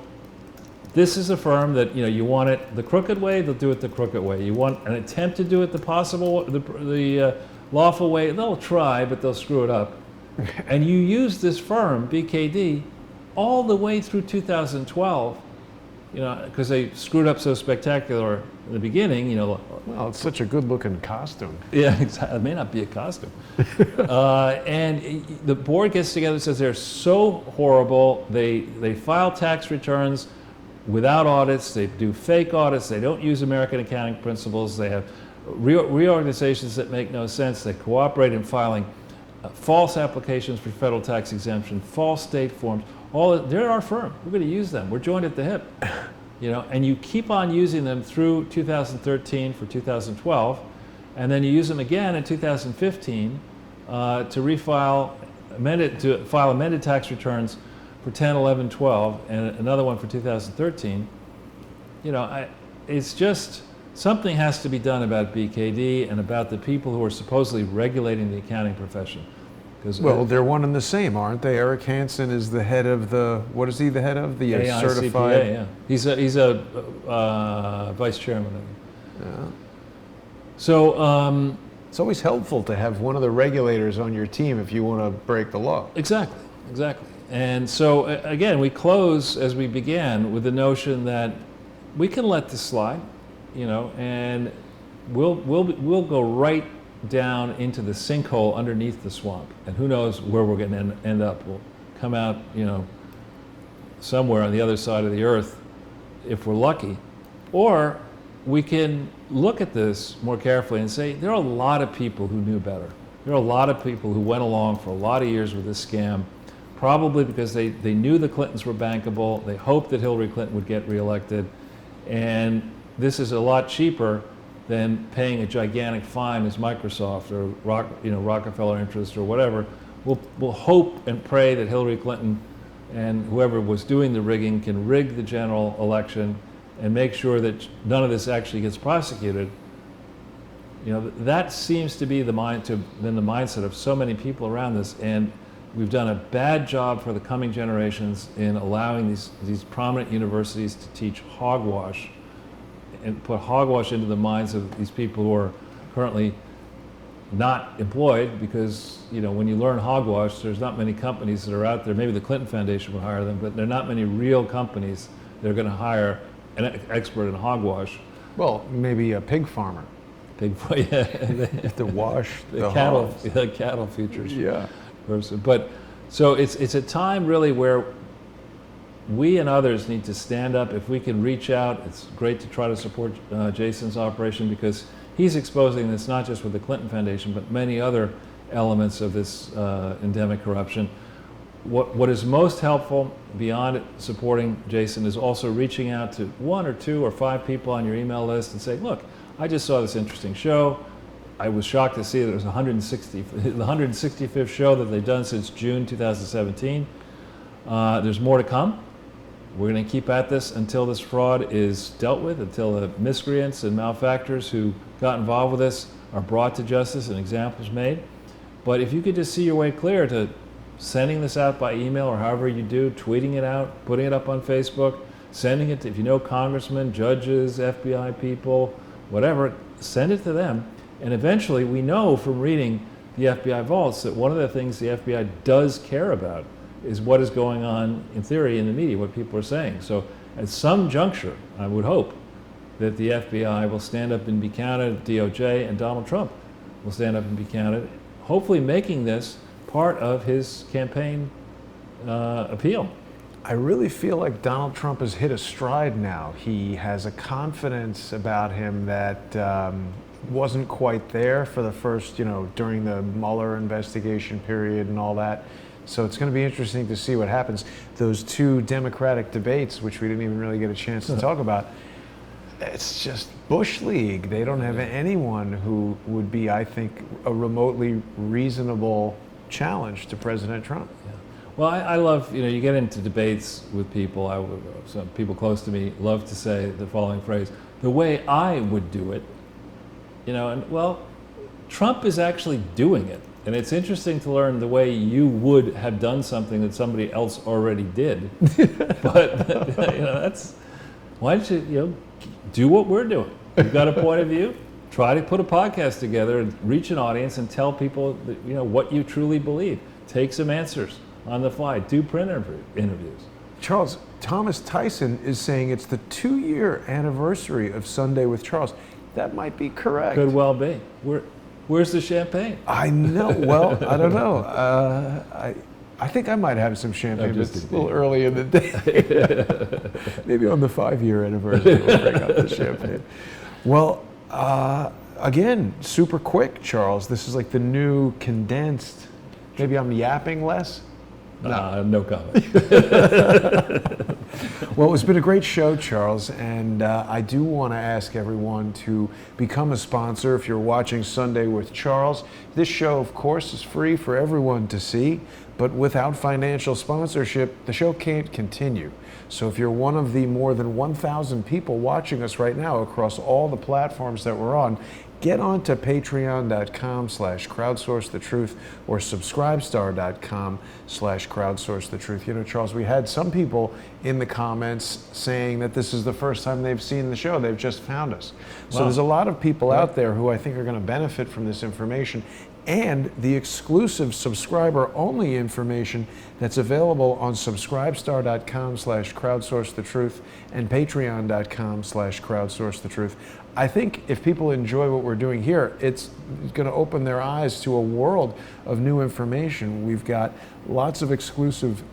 this is a firm that, you want it the crooked way, they'll do it the crooked way. You want an attempt to do it the lawful way, they'll try, but they'll screw it up. And you use this firm, BKD, all the way through 2012, because they screwed up so spectacular in the beginning, Well, it's such a good-looking costume. Yeah, exactly. It may not be a costume. And the board gets together and says they're so horrible. They file tax returns without audits. They do fake audits. They don't use American accounting principles. They have reorganizations that make no sense. They cooperate in filing false applications for federal tax exemption, false state forms. They're our firm. We're going to use them. We're joined at the hip. And you keep on using them through 2013 for 2012, and then you use them again in 2015 to file amended tax returns for 10, 11, 12, and another one for 2013. It's just something has to be done about BKD and about the people who are supposedly regulating the accounting profession. Well, they're one and the same, aren't they? Eric Hansen is the head of what is he the head of? The certified? Yeah. He's a vice chairman of it. Yeah. So it's always helpful to have one of the regulators on your team if you want to break the law. Exactly. And so again, we close as we began with the notion that we can let this slide, and we'll go right down into the sinkhole underneath the swamp, and who knows where we're going to end up. We'll come out, somewhere on the other side of the earth if we're lucky, or we can look at this more carefully and say there are a lot of people who knew better. There are a lot of people who went along for a lot of years with this scam, probably because they knew the Clintons were bankable, they hoped that Hillary Clinton would get reelected, and this is a lot cheaper than paying a gigantic fine as Microsoft or Rockefeller Interest or whatever. We'll hope and pray that Hillary Clinton and whoever was doing the rigging can rig the general election and make sure that none of this actually gets prosecuted. That seems to be the mindset of so many people around this, and we've done a bad job for the coming generations in allowing these prominent universities to teach hogwash and put hogwash into the minds of these people who are currently not employed, because when you learn hogwash, there's not many companies that are out there. Maybe the Clinton Foundation would hire them, but there are not many real companies that are going to hire an expert in hogwash. Well, maybe a pig farmer. To wash the cattle futures person. But so it's a time really where we and others need to stand up. If we can reach out, it's great to try to support Jason's operation, because he's exposing this not just with the Clinton Foundation, but many other elements of this endemic corruption. What is most helpful beyond supporting Jason is also reaching out to 1 or 2 or 5 people on your email list and say, look, I just saw this interesting show. I was shocked to see that it was the 165th show that they've done since June 2017. There's more to come. We're going to keep at this until this fraud is dealt with, until the miscreants and malefactors who got involved with this are brought to justice and examples made. But if you could just see your way clear to sending this out by email or however you do, tweeting it out, putting it up on Facebook, sending it to, if you know, congressmen, judges, FBI people, whatever, send it to them. And eventually we know from reading the FBI vaults that one of the things the FBI does care about is what is going on, in theory, in the media, what people are saying. So at some juncture, I would hope that the FBI will stand up and be counted, DOJ and Donald Trump will stand up and be counted, hopefully making this part of his campaign appeal. I really feel like Donald Trump has hit a stride now. He has a confidence about him that wasn't quite there for the first, during the Mueller investigation period and all that. So it's going to be interesting to see what happens. Those two Democratic debates, which we didn't even really get a chance to talk about, it's just Bush League. They don't have anyone who would be, I think, a remotely reasonable challenge to President Trump. Yeah. Well, I love, you get into debates with people, some people close to me love to say the following phrase, the way I would do it, and well, Trump is actually doing it. And it's interesting to learn the way you would have done something that somebody else already did. But, that's, why don't you, do what we're doing. You've got a point of view, try to put a podcast together and reach an audience and tell people that, what you truly believe. Take some answers on the fly, do print interviews. Charles, Thomas Tyson is saying it's the 2-year anniversary of Sunday with Charles. That might be correct. Could well be. Where's the champagne? I know. Well, I don't know. I think I might have some champagne, but it's a little early in the day. Maybe on the 5-year anniversary we'll bring out the champagne. Well, again, super quick, Charles. This is like the new condensed. Maybe I'm yapping less? No comment. Well, it's been a great show, Charles, and I do want to ask everyone to become a sponsor if you're watching Sunday with Charles. This show, of course, is free for everyone to see, but without financial sponsorship, the show can't continue. So if you're one of the more than 1,000 people watching us right now across all the platforms that we're on, get on to patreon.com/crowdsourcethetruth or subscribestar.com/crowdsourcethetruth. Charles, we had some people in the comments saying that this is the first time they've seen the show. They've just found us. So there's a lot of people out there who I think are going to benefit from this information and the exclusive subscriber-only information that's available on subscribestar.com/crowdsourcethetruth and patreon.com/crowdsourcethetruth. I think if people enjoy what we're doing here, it's going to open their eyes to a world of new information. We've got lots of exclusive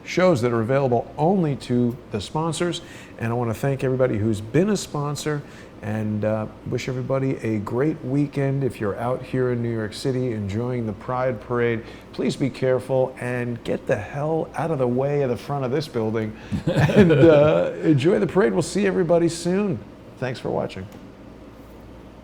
shows that are available only to the sponsors, and I want to thank everybody who's been a sponsor and wish everybody a great weekend. If you're out here in New York City enjoying the Pride Parade, please be careful and get the hell out of the way of the front of this building and enjoy the parade. We'll see everybody soon. Thanks for watching.